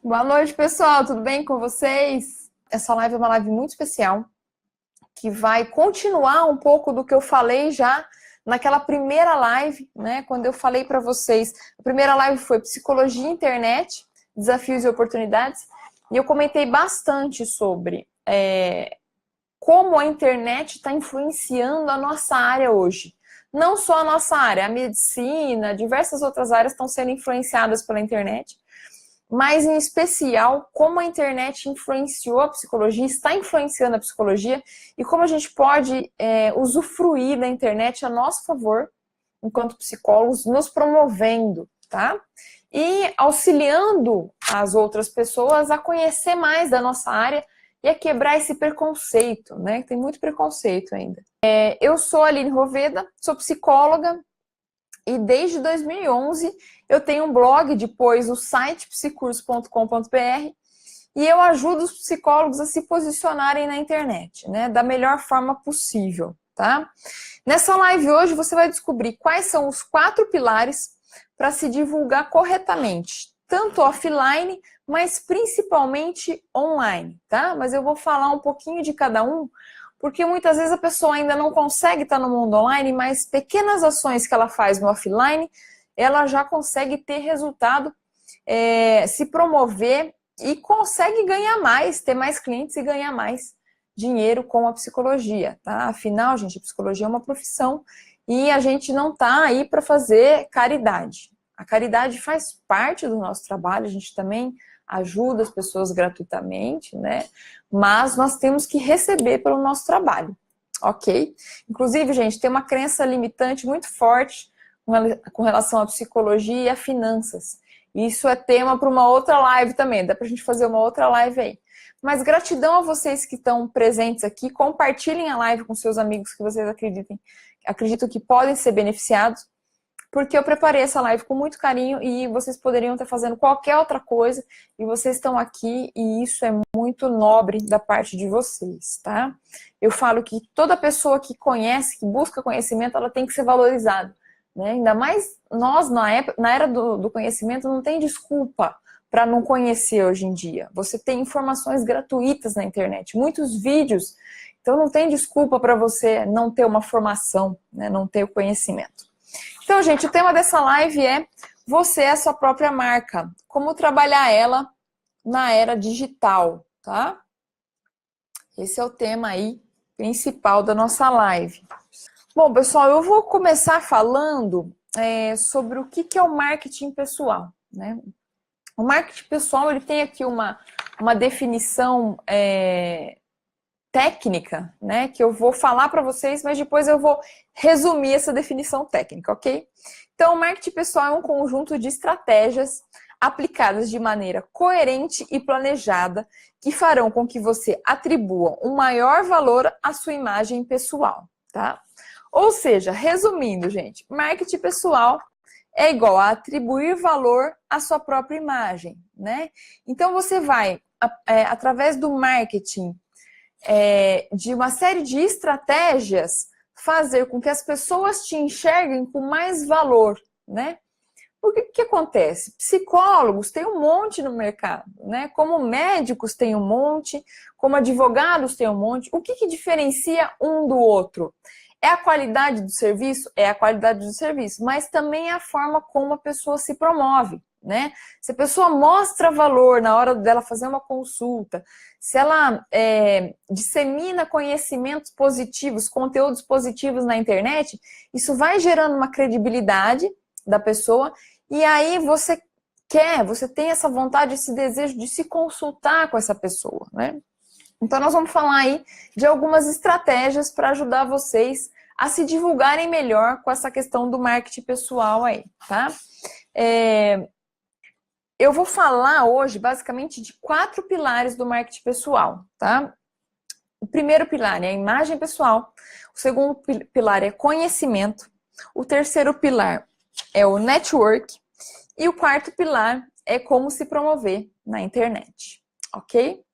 Boa noite, pessoal. Tudo bem com vocês? Essa live é uma live muito especial, que vai continuar um pouco do que eu falei já naquela primeira live, né? Quando eu falei para vocês, a primeira live foi Psicologia e Internet, Desafios e Oportunidades, e eu comentei bastante sobre como a internet está influenciando a nossa área hoje. Não só a nossa área, a medicina, diversas outras áreas estão sendo influenciadas pela internet, mas em especial como a internet influenciou a psicologia, está influenciando a psicologia e como a gente pode usufruir da internet a nosso favor, enquanto psicólogos, nos promovendo, tá? E auxiliando as outras pessoas a conhecer mais da nossa área e a quebrar esse preconceito, né? Tem muito preconceito ainda. Eu sou a Aline Roveda, sou psicóloga, e desde 2011 eu tenho um blog, depois o site psicurso.com.br, e eu ajudo os psicólogos a se posicionarem na internet, né, da melhor forma possível, tá? Nessa live hoje você vai descobrir quais são os 4 pilares para se divulgar corretamente, tanto offline, mas principalmente online, tá? Mas eu vou falar um pouquinho de cada um, porque muitas vezes a pessoa ainda não consegue estar no mundo online, mas pequenas ações que ela faz no offline, ela já consegue ter resultado, se promover e consegue ganhar mais, ter mais clientes e ganhar mais dinheiro com a psicologia, tá? Afinal, gente, a psicologia é uma profissão e a gente não está aí para fazer caridade. A caridade faz parte do nosso trabalho, a gente também ajuda as pessoas gratuitamente, né? Mas nós temos que receber pelo nosso trabalho, ok? Inclusive, gente, tem uma crença limitante muito forte com relação à psicologia e a finanças. Isso é tema para uma outra live também, dá para a gente fazer uma outra live aí. Mas gratidão a vocês que estão presentes aqui, compartilhem a live com seus amigos que vocês acreditam que podem ser beneficiados, porque eu preparei essa live com muito carinho e vocês poderiam estar fazendo qualquer outra coisa e vocês estão aqui e isso é muito nobre da parte de vocês, tá? Eu falo que toda pessoa que conhece, que busca conhecimento, ela tem que ser valorizada, né? Ainda mais nós, na era do conhecimento, não tem desculpa para não conhecer hoje em dia. Você tem informações gratuitas na internet, muitos vídeos, então não tem desculpa para você não ter uma formação, né? Não ter o conhecimento. Então, gente, o tema dessa live é você é a sua própria marca. Como trabalhar ela na era digital, tá? Esse é o tema aí principal da nossa live. Bom, pessoal, eu vou começar falando sobre o que é o marketing pessoal, né? O marketing pessoal, ele tem aqui uma definição técnica, né, que eu vou falar para vocês, mas depois eu vou resumir essa definição técnica, ok? Então, o marketing pessoal é um conjunto de estratégias aplicadas de maneira coerente e planejada que farão com que você atribua um maior valor à sua imagem pessoal, tá? Ou seja, resumindo, gente, marketing pessoal é igual a atribuir valor à sua própria imagem, né? Então, você vai, através do marketing, de uma série de estratégias, fazer com que as pessoas te enxerguem com mais valor, né? Porque o que acontece? Psicólogos tem um monte no mercado, né? Como médicos tem um monte, como advogados tem um monte. O que diferencia um do outro? É a qualidade do serviço? É a qualidade do serviço, mas também é a forma como a pessoa se promove, né? Se a pessoa mostra valor na hora dela fazer uma consulta, se ela dissemina conhecimentos positivos, conteúdos positivos na internet, isso vai gerando uma credibilidade da pessoa e aí você tem essa vontade, esse desejo de se consultar com essa pessoa, né? Então nós vamos falar aí de algumas estratégias para ajudar vocês a se divulgarem melhor com essa questão do marketing pessoal aí, tá? Eu vou falar hoje, basicamente, de 4 pilares do marketing pessoal, tá? O primeiro pilar é a imagem pessoal, o segundo pilar é conhecimento, o terceiro pilar é o network e o quarto pilar é como se promover na internet, ok?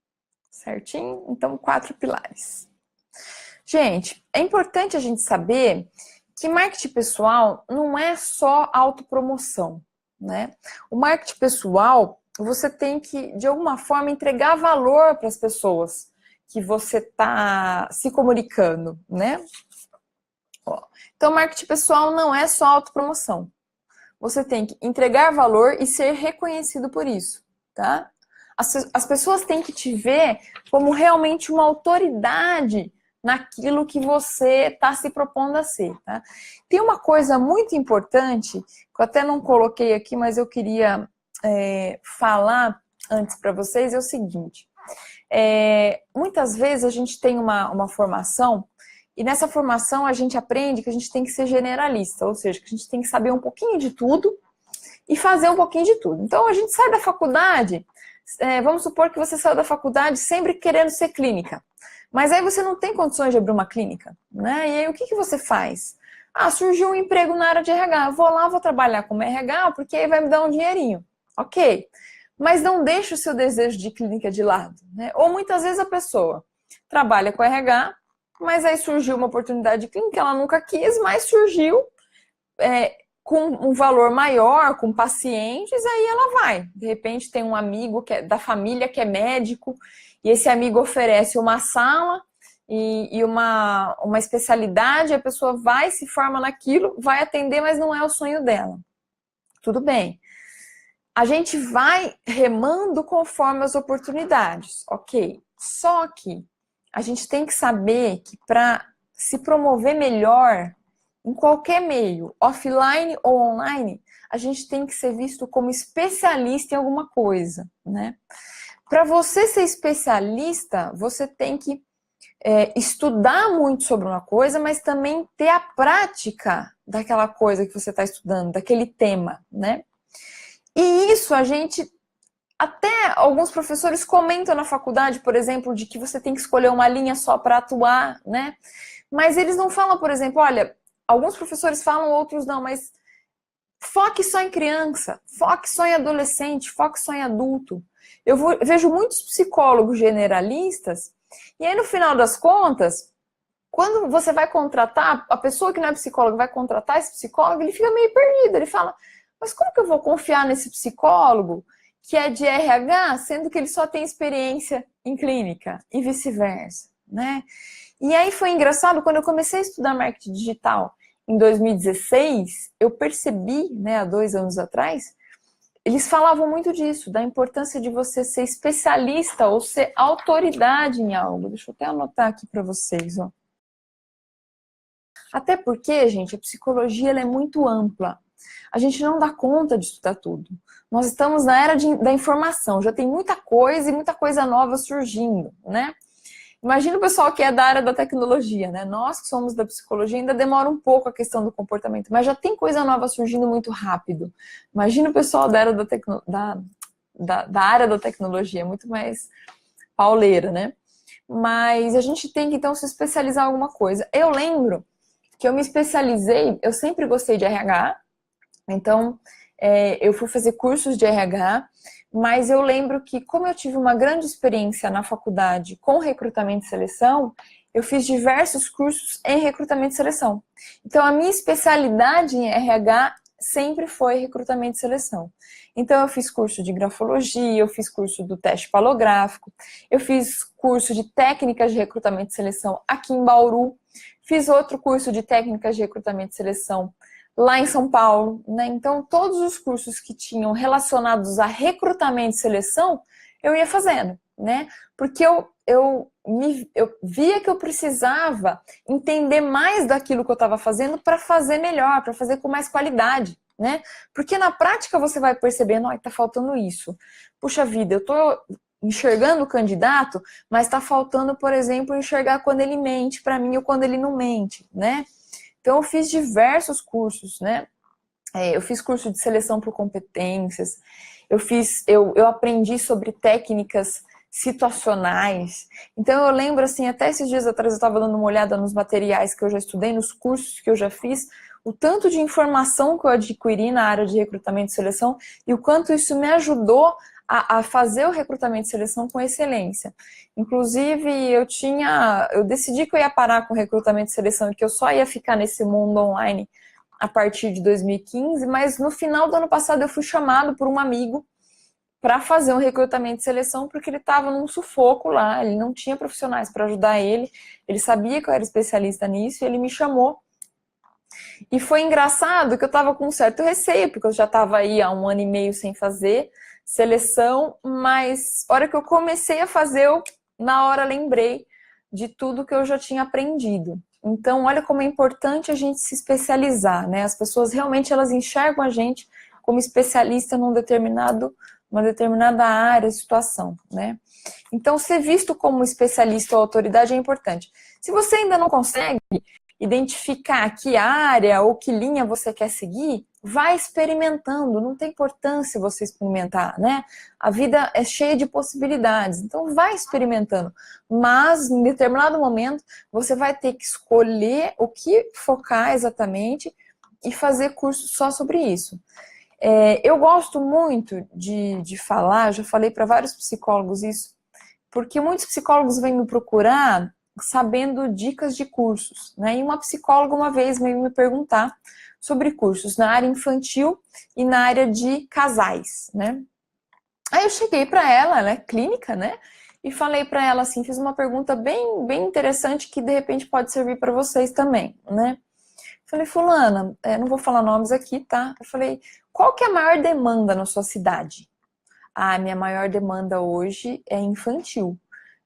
Certinho? Então, 4 pilares. Gente, é importante a gente saber que marketing pessoal não é só autopromoção, né? O marketing pessoal, você tem que, de alguma forma, entregar valor para as pessoas que você está se comunicando, né? Ó, então, marketing pessoal não é só autopromoção. Você tem que entregar valor e ser reconhecido por isso, tá? As pessoas têm que te ver como realmente uma autoridade naquilo que você está se propondo a ser, tá? Tem uma coisa muito importante, que eu até não coloquei aqui, mas eu queria falar antes para vocês, é o seguinte. Muitas vezes a gente tem uma formação, e nessa formação a gente aprende que a gente tem que ser generalista, ou seja, que a gente tem que saber um pouquinho de tudo e fazer um pouquinho de tudo. Então a gente sai da faculdade, vamos supor que você saiu da faculdade sempre querendo ser clínica, mas aí você não tem condições de abrir uma clínica, né? E aí o que você faz? Ah, surgiu um emprego na área de RH, vou lá, vou trabalhar como RH, porque aí vai me dar um dinheirinho. Ok, mas não deixa o seu desejo de clínica de lado, né? Ou muitas vezes a pessoa trabalha com RH, mas aí surgiu uma oportunidade de clínica, ela nunca quis, mas surgiu com um valor maior, com pacientes, aí ela vai. De repente tem um amigo da família que é médico, e esse amigo oferece uma sala e uma especialidade, a pessoa vai, se forma naquilo, vai atender, mas não é o sonho dela. Tudo bem. A gente vai remando conforme as oportunidades, ok? Só que a gente tem que saber que para se promover melhor em qualquer meio, offline ou online, a gente tem que ser visto como especialista em alguma coisa, né? Para você ser especialista, você tem que estudar muito sobre uma coisa, mas também ter a prática daquela coisa que você está estudando, daquele tema, né? E isso a gente... Até alguns professores comentam na faculdade, por exemplo, de que você tem que escolher uma linha só para atuar, né? Mas eles não falam, por exemplo, olha, alguns professores falam, outros não, mas foque só em criança, foque só em adolescente, foque só em adulto. Vejo muitos psicólogos generalistas, e aí no final das contas, quando você vai contratar, a pessoa que não é psicóloga vai contratar esse psicólogo, ele fica meio perdido, ele fala, mas como que eu vou confiar nesse psicólogo que é de RH, sendo que ele só tem experiência em clínica e vice-versa, né? E aí foi engraçado, quando eu comecei a estudar marketing digital em 2016, eu percebi, né, há 2 anos atrás, eles falavam muito disso, da importância de você ser especialista ou ser autoridade em algo. Deixa eu até anotar aqui para vocês, ó. Até porque, gente, a psicologia ela é muito ampla. A gente não dá conta de estudar tudo. Nós estamos na era da informação, já tem muita coisa e muita coisa nova surgindo, né? Imagina o pessoal que é da área da tecnologia, né? Nós que somos da psicologia ainda demora um pouco a questão do comportamento, mas já tem coisa nova surgindo muito rápido. Imagina o pessoal da área da área da tecnologia, muito mais pauleira, né? Mas a gente tem que então se especializar em alguma coisa. Eu lembro que eu me especializei, eu sempre gostei de RH, então eu fui fazer cursos de RH, mas eu lembro que, como eu tive uma grande experiência na faculdade com recrutamento e seleção, eu fiz diversos cursos em recrutamento e seleção. Então, a minha especialidade em RH sempre foi recrutamento e seleção. Então, eu fiz curso de grafologia, eu fiz curso do teste palográfico, eu fiz curso de técnicas de recrutamento e seleção aqui em Bauru, fiz outro curso de técnicas de recrutamento e seleção lá em São Paulo, né? Então, todos os cursos que tinham relacionados a recrutamento e seleção, eu ia fazendo, né? Porque eu via que eu precisava entender mais daquilo que eu estava fazendo para fazer melhor, para fazer com mais qualidade, né? Porque na prática você vai percebendo, ó, tá faltando isso. Puxa vida, eu tô enxergando o candidato, mas está faltando, por exemplo, enxergar quando ele mente para mim ou quando ele não mente, né? Então, eu fiz diversos cursos, né? Eu fiz curso de seleção por competências, eu aprendi sobre técnicas situacionais. Então, eu lembro, assim, até esses dias atrás eu estava dando uma olhada nos materiais que eu já estudei, nos cursos que eu já fiz, o tanto de informação que eu adquiri na área de recrutamento e seleção e o quanto isso me ajudou a fazer o recrutamento e seleção com excelência. Inclusive, eu decidi que eu ia parar com recrutamento e seleção e que eu só ia ficar nesse mundo online a partir de 2015, mas no final do ano passado eu fui chamado por um amigo para fazer um recrutamento de seleção, porque ele estava num sufoco lá, ele não tinha profissionais para ajudar ele sabia que eu era especialista nisso, e ele me chamou. E foi engraçado que eu estava com um certo receio, porque eu já estava aí há 1 ano e meio sem fazer seleção, mas a hora que eu comecei a fazer, eu na hora lembrei de tudo que eu já tinha aprendido. Então, olha como é importante a gente se especializar, né? As pessoas realmente elas enxergam a gente como especialista numa determinada área, situação, né? Então, ser visto como especialista ou autoridade é importante. Se você ainda não consegue identificar que área ou que linha você quer seguir, vai experimentando, não tem importância você experimentar, né? A vida é cheia de possibilidades, então vai experimentando. Mas, em determinado momento, você vai ter que escolher o que focar exatamente e fazer curso só sobre isso. Eu gosto muito de falar, já falei para vários psicólogos isso, porque muitos psicólogos vêm me procurar sabendo dicas de cursos, né? E uma psicóloga uma vez veio me perguntar sobre cursos na área infantil e na área de casais, né? Aí eu cheguei para ela é clínica, né? E falei para ela assim, fiz uma pergunta bem interessante que de repente pode servir para vocês também, né? Falei, fulana, não vou falar nomes aqui, tá? Eu falei, qual que é a maior demanda na sua cidade? Ah, minha maior demanda hoje é infantil.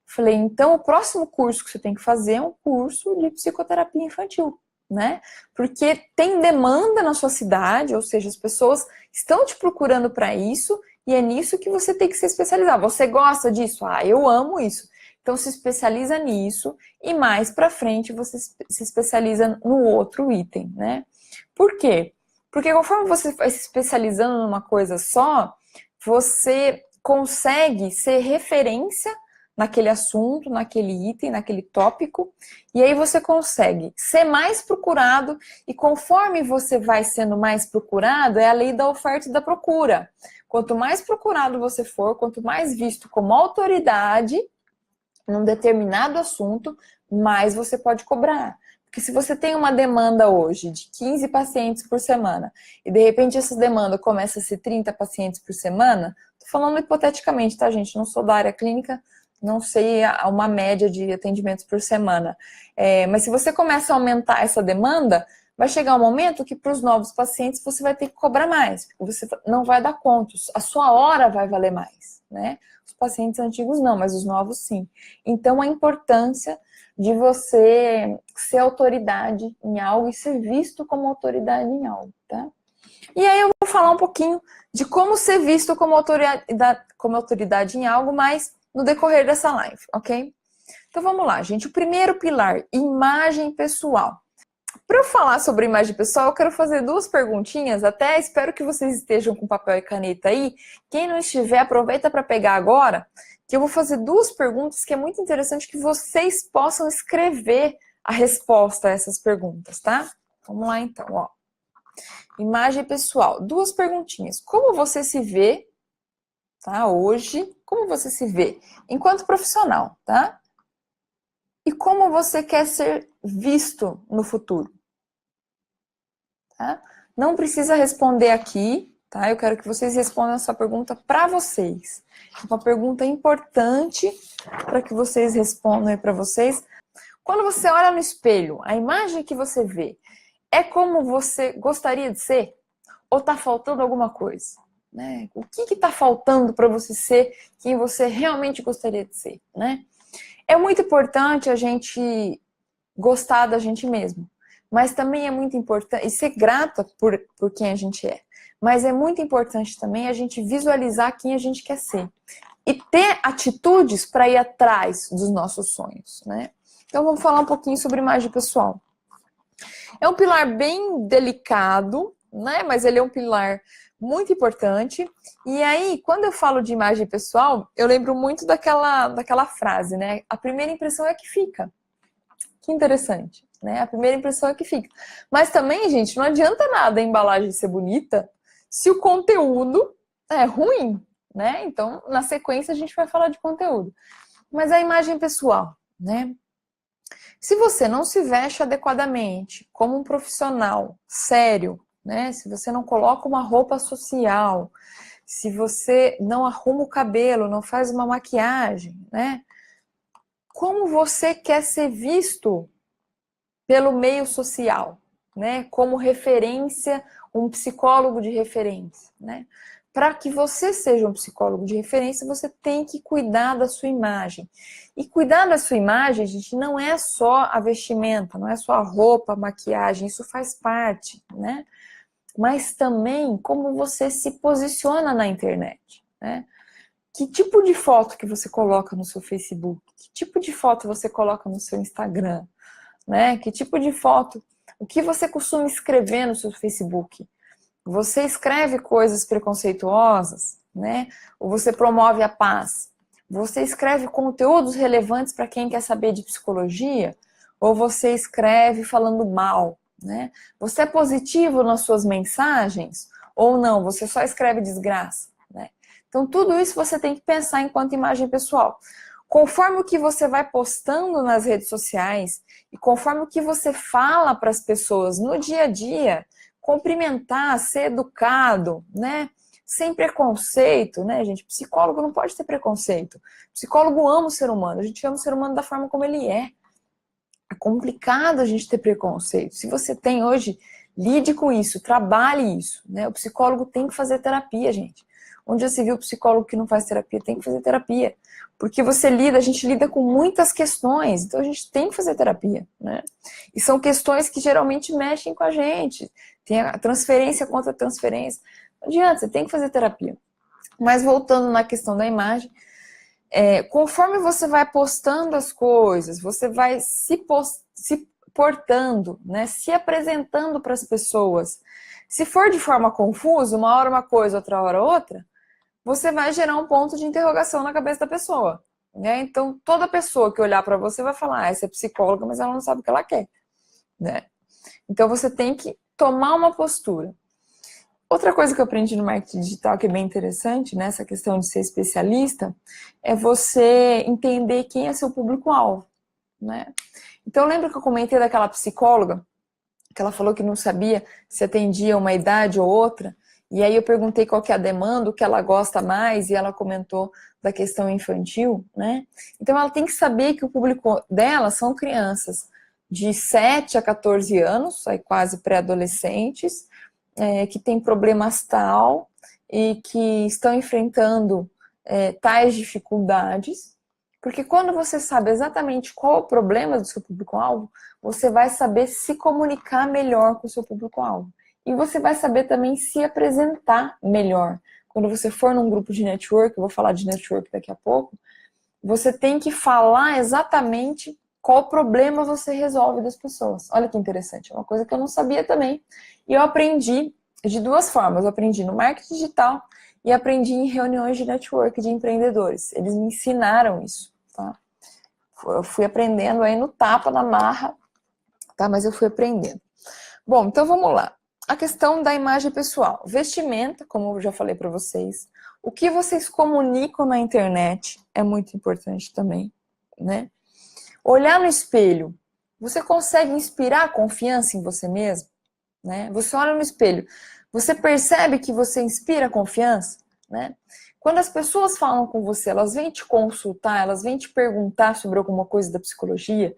Falei, então o próximo curso que você tem que fazer é um curso de psicoterapia infantil, né? Porque tem demanda na sua cidade, ou seja, as pessoas estão te procurando para isso e é nisso que você tem que se especializar. Você gosta disso? Ah, eu amo isso. Então se especializa nisso e mais para frente você se especializa no outro item, né? Por quê? Porque conforme você vai se especializando numa coisa só, você consegue ser referência naquele assunto, naquele item, naquele tópico, e aí você consegue ser mais procurado, e conforme você vai sendo mais procurado, é a lei da oferta e da procura. Quanto mais procurado você for, quanto mais visto como autoridade num determinado assunto, mais você pode cobrar. Porque se você tem uma demanda hoje de 15 pacientes por semana, e de repente essa demanda começa a ser 30 pacientes por semana, tô falando hipoteticamente, tá, gente? Não sou da área clínica, não sei uma média de atendimentos por semana. Mas se você começa a aumentar essa demanda, vai chegar um momento que para os novos pacientes você vai ter que cobrar mais, porque você não vai dar conta, a sua hora vai valer mais, né? Os pacientes antigos não, mas os novos sim. Então a importância de você ser autoridade em algo e ser visto como autoridade em algo, tá? E aí eu vou falar um pouquinho de como ser visto como autoridade em algo, mas no decorrer dessa live, ok? Então vamos lá, gente. O primeiro pilar, imagem pessoal. Para eu falar sobre imagem pessoal, eu quero fazer 2 perguntinhas, até espero que vocês estejam com papel e caneta aí. Quem não estiver, aproveita para pegar agora, que eu vou fazer 2 perguntas que é muito interessante que vocês possam escrever a resposta a essas perguntas, tá? Vamos lá então, ó. Imagem pessoal, 2 perguntinhas. Como você se vê, tá? Hoje, como você se vê enquanto profissional, tá? E como você quer ser visto no futuro? Tá? Não precisa responder aqui, tá? Eu quero que vocês respondam essa pergunta para vocês. Uma pergunta importante para que vocês respondam aí para vocês. Quando você olha no espelho, a imagem que você vê é como você gostaria de ser? Ou está faltando alguma coisa? Né? O que está faltando para você ser quem você realmente gostaria de ser? Né? É muito importante a gente gostar da gente mesmo. Mas também é muito importante, e ser grata por quem a gente é. Mas é muito importante também a gente visualizar quem a gente quer ser. E ter atitudes para ir atrás dos nossos sonhos, né? Então vamos falar um pouquinho sobre imagem pessoal. É um pilar bem delicado, né? Mas ele é um pilar muito importante. E aí, quando eu falo de imagem pessoal, eu lembro muito daquela frase, né? A primeira impressão é que fica. Que interessante, né? A primeira impressão é que fica. Mas também, gente, não adianta nada a embalagem ser bonita se o conteúdo é ruim, né? Então, na sequência, a gente vai falar de conteúdo. Mas a imagem pessoal, né? Se você não se veste adequadamente como um profissional sério, né? Se você não coloca uma roupa social, se você não arruma o cabelo, não faz uma maquiagem, né? Como você quer ser visto pelo meio social, né? Como referência, um psicólogo de referência, né? Para que você seja um psicólogo de referência, você tem que cuidar da sua imagem. E cuidar da sua imagem, gente, não é só a vestimenta, não é só a roupa, a maquiagem, isso faz parte, né? Mas também como você se posiciona na internet, né? Que tipo de foto que você coloca no seu Facebook? Que tipo de foto você coloca no seu Instagram? Né? Que tipo de foto? O que você costuma escrever no seu Facebook? Você escreve coisas preconceituosas, né? Ou você promove a paz? Você escreve conteúdos relevantes para quem quer saber de psicologia? Ou você escreve falando mal, né? Você é positivo nas suas mensagens? Ou não? Você só escreve desgraça, né? Então, tudo isso você tem que pensar enquanto imagem pessoal. Conforme o que você vai postando nas redes sociais e conforme o que você fala para as pessoas no dia a dia, cumprimentar, ser educado, né? Sem preconceito, né, gente? Psicólogo não pode ter preconceito. Psicólogo ama o ser humano, a gente ama o ser humano da forma como ele é. É complicado a gente ter preconceito. Se você tem hoje, lide com isso, trabalhe isso, né? O psicólogo tem que fazer terapia, gente. Onde já se viu o psicólogo que não faz terapia, tem que fazer terapia. Porque a gente lida com muitas questões, então a gente tem que fazer terapia, né? E são questões que geralmente mexem com a gente. Tem a transferência contra transferência. Não adianta, você tem que fazer terapia. Mas voltando na questão da imagem, conforme você vai postando as coisas, você vai se portando, né? Se apresentando para as pessoas. Se for de forma confusa, uma hora uma coisa, outra hora outra, você vai gerar um ponto de interrogação na cabeça da pessoa, né? Então, toda pessoa que olhar para você vai falar, essa é psicóloga, mas ela não sabe o que ela quer, né? Então, você tem que tomar uma postura. Outra coisa que eu aprendi no marketing digital que é bem interessante, nessa questão de ser especialista, é você entender quem é seu público-alvo, né? Então, lembra que eu comentei daquela psicóloga, que ela falou que não sabia se atendia uma idade ou outra, e aí eu perguntei qual que é a demanda, o que ela gosta mais, e ela comentou da questão infantil, né? Então ela tem que saber que o público dela são crianças de 7 a 14 anos, aí quase pré-adolescentes, que têm problemas tal e que estão enfrentando tais dificuldades, porque quando você sabe exatamente qual é o problema do seu público-alvo, você vai saber se comunicar melhor com o seu público-alvo. E você vai saber também se apresentar melhor. Quando você for num grupo de network, eu vou falar de network daqui a pouco, você tem que falar exatamente qual problema você resolve das pessoas. Olha que interessante, é uma coisa que eu não sabia também. E eu aprendi de duas formas. Eu aprendi no marketing digital e aprendi em reuniões de network de empreendedores. Eles me ensinaram isso, tá? Eu fui aprendendo aí no tapa, na marra, tá? Mas eu fui aprendendo. Bom, então vamos lá. A questão da imagem pessoal. Vestimenta, como eu já falei para vocês. O que vocês comunicam na internet é muito importante também, né? Olhar no espelho. Você consegue inspirar confiança em você mesmo? Né? Você olha no espelho. Você percebe que você inspira confiança? Né? Quando as pessoas falam com você, elas vêm te consultar, elas vêm te perguntar sobre alguma coisa da psicologia.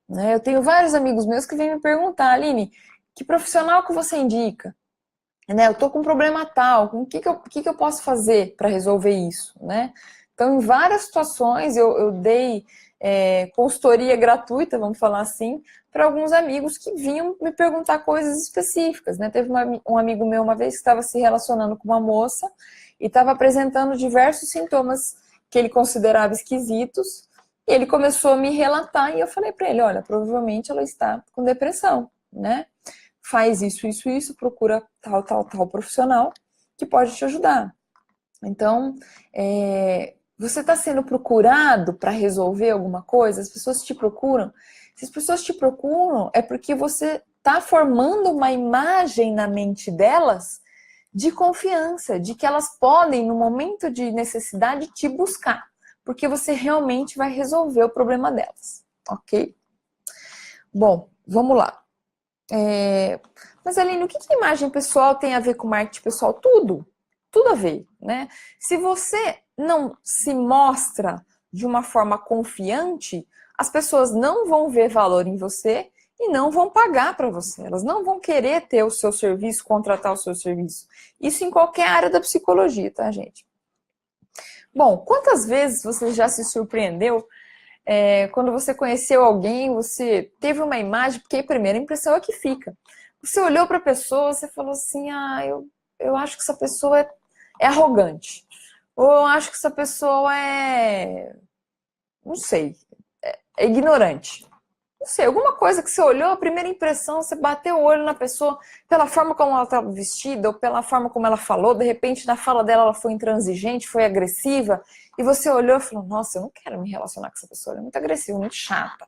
Né? Eu tenho vários amigos meus que vêm me perguntar, Aline, que profissional que você indica? Né? Eu tô com um problema tal, o que eu posso fazer para resolver isso? Né? Então, em várias situações, eu dei consultoria gratuita, vamos falar assim, para alguns amigos que vinham me perguntar coisas específicas. Né? Teve um amigo meu uma vez que estava se relacionando com uma moça e estava apresentando diversos sintomas que ele considerava esquisitos, e ele começou a me relatar, e eu falei para ele, olha, provavelmente ela está com depressão, né? Faz isso, procura tal profissional que pode te ajudar. Então, você está sendo procurado para resolver alguma coisa? As pessoas te procuram? Se as pessoas te procuram, é porque você está formando uma imagem na mente delas de confiança, de que elas podem, no momento de necessidade, te buscar, porque você realmente vai resolver o problema delas, ok? Bom, vamos lá. Mas, Aline, o que imagem pessoal tem a ver com marketing pessoal? Tudo. tudo a ver, né? Se você não se mostra de uma forma confiante, as pessoas não vão ver valor em você e não vão pagar para você. Elas não vão querer ter o seu serviço, contratar o seu serviço. Isso em qualquer área da psicologia, tá, gente? Bom, quantas vezes você já se surpreendeu quando você conheceu alguém, você teve uma imagem, porque a primeira impressão é que fica. Você olhou para a pessoa, você falou assim, eu acho que essa pessoa é arrogante. Ou eu acho que essa pessoa não sei, é ignorante. Não sei, alguma coisa que você olhou, a primeira impressão, você bateu o olho na pessoa pela forma como ela estava vestida, ou pela forma como ela falou, de repente na fala dela ela foi intransigente, foi agressiva, e você olhou e falou, nossa, eu não quero me relacionar com essa pessoa, ela é muito agressiva, muito chata,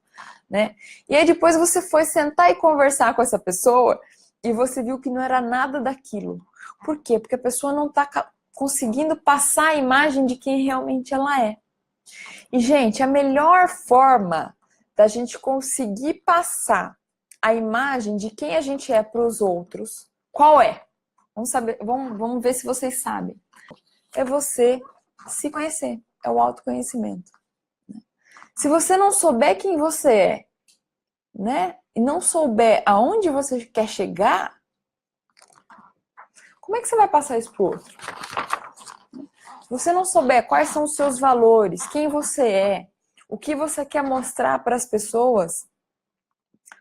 né? E aí depois você foi sentar e conversar com essa pessoa, e você viu que não era nada daquilo. Por quê? Porque a pessoa não está conseguindo passar a imagem de quem realmente ela é. E, gente, a melhor forma da gente conseguir passar a imagem de quem a gente é para os outros, qual é? Vamos ver se vocês sabem. É você se conhecer, é o autoconhecimento. Se você não souber quem você é, né, e não souber aonde você quer chegar, como é que você vai passar isso para o outro? Se você não souber quais são os seus valores, quem você é, o que você quer mostrar para as pessoas,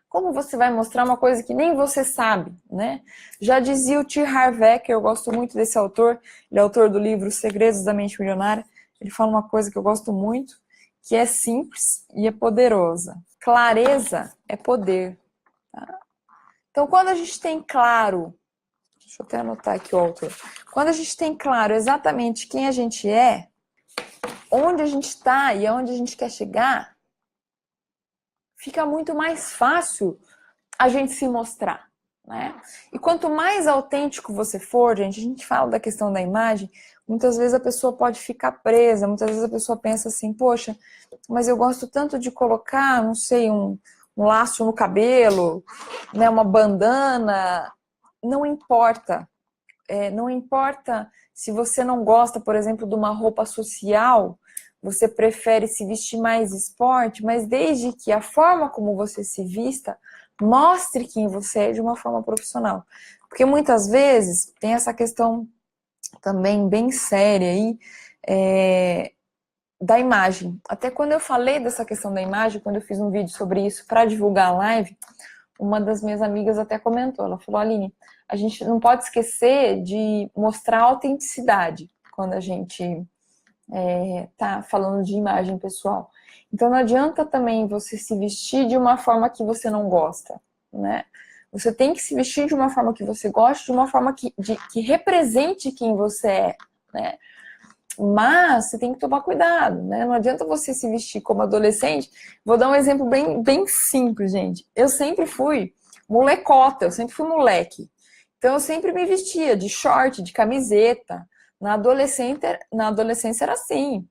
como você vai mostrar uma coisa que nem você sabe, né? Já dizia o T. Harv Eker, eu gosto muito desse autor, ele é autor do livro Os Segredos da Mente Milionária, ele fala uma coisa que eu gosto muito, que é simples e é poderosa. Clareza é poder. Tá? Então, quando a gente tem claro, deixa eu até anotar aqui o autor, quando a gente tem claro exatamente quem a gente é, onde a gente está e aonde a gente quer chegar, fica muito mais fácil a gente se mostrar, né? E quanto mais autêntico você for, gente, a gente fala da questão da imagem, muitas vezes a pessoa pode ficar presa, muitas vezes a pessoa pensa assim, poxa, mas eu gosto tanto de colocar, não sei, um laço no cabelo, né, uma bandana, não importa. Não importa se você não gosta, por exemplo, de uma roupa social, você prefere se vestir mais esporte, mas desde que a forma como você se vista mostre quem você é de uma forma profissional. Porque muitas vezes tem essa questão também bem séria aí, da imagem. Até quando eu falei dessa questão da imagem, quando eu fiz um vídeo sobre isso para divulgar a live, uma das minhas amigas até comentou, ela falou, Aline, a gente não pode esquecer de mostrar autenticidade quando a gente tá falando de imagem pessoal. Então não adianta também você se vestir de uma forma que você não gosta, né? Você tem que se vestir de uma forma que você gosta, de uma forma que represente quem você é, né? Mas você tem que tomar cuidado, né? Não adianta você se vestir como adolescente. Vou dar um exemplo bem, bem simples, gente. Eu sempre fui molecota, eu sempre fui moleque. Então eu sempre me vestia de short, de camiseta. Na adolescência era assim,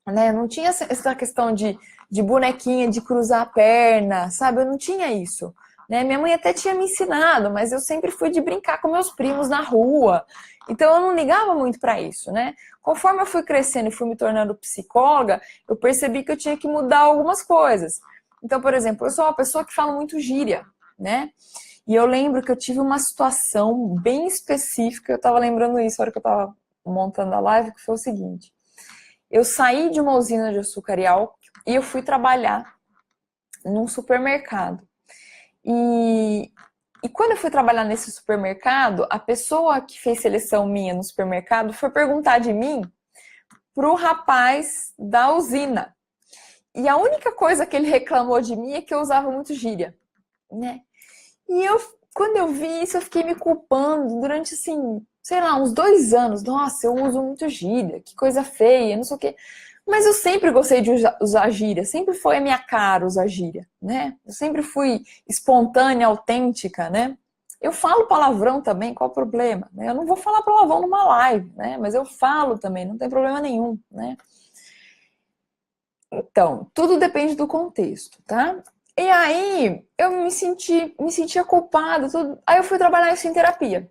né? Não tinha essa questão de bonequinha, de cruzar a perna, sabe? Eu não tinha isso. Né? Minha mãe até tinha me ensinado, mas eu sempre fui de brincar com meus primos na rua. Então eu não ligava muito para isso, né? Conforme eu fui crescendo e fui me tornando psicóloga, eu percebi que eu tinha que mudar algumas coisas. Então, por exemplo, eu sou uma pessoa que fala muito gíria, né? E eu lembro que eu tive uma situação bem específica, eu estava lembrando isso na hora que eu estava montando a live, que foi o seguinte. Eu saí de uma usina de açúcar e álcool e eu fui trabalhar num supermercado. E quando eu fui trabalhar nesse supermercado, a pessoa que fez seleção minha no supermercado foi perguntar de mim pro rapaz da usina. E a única coisa que ele reclamou de mim é que eu usava muito gíria, né? E quando eu vi isso, eu fiquei me culpando durante, assim, sei lá, uns 2 anos. Nossa, eu uso muito gíria, que coisa feia, não sei o quê. Mas eu sempre gostei de usar gíria, sempre foi a minha cara usar gíria, né? Eu sempre fui espontânea, autêntica, né? Eu falo palavrão também, qual o problema? Eu não vou falar palavrão numa live, né? Mas eu falo também, não tem problema nenhum, né? Então, tudo depende do contexto, tá? E aí, eu me sentia culpada, tudo. Aí eu fui trabalhar isso em terapia,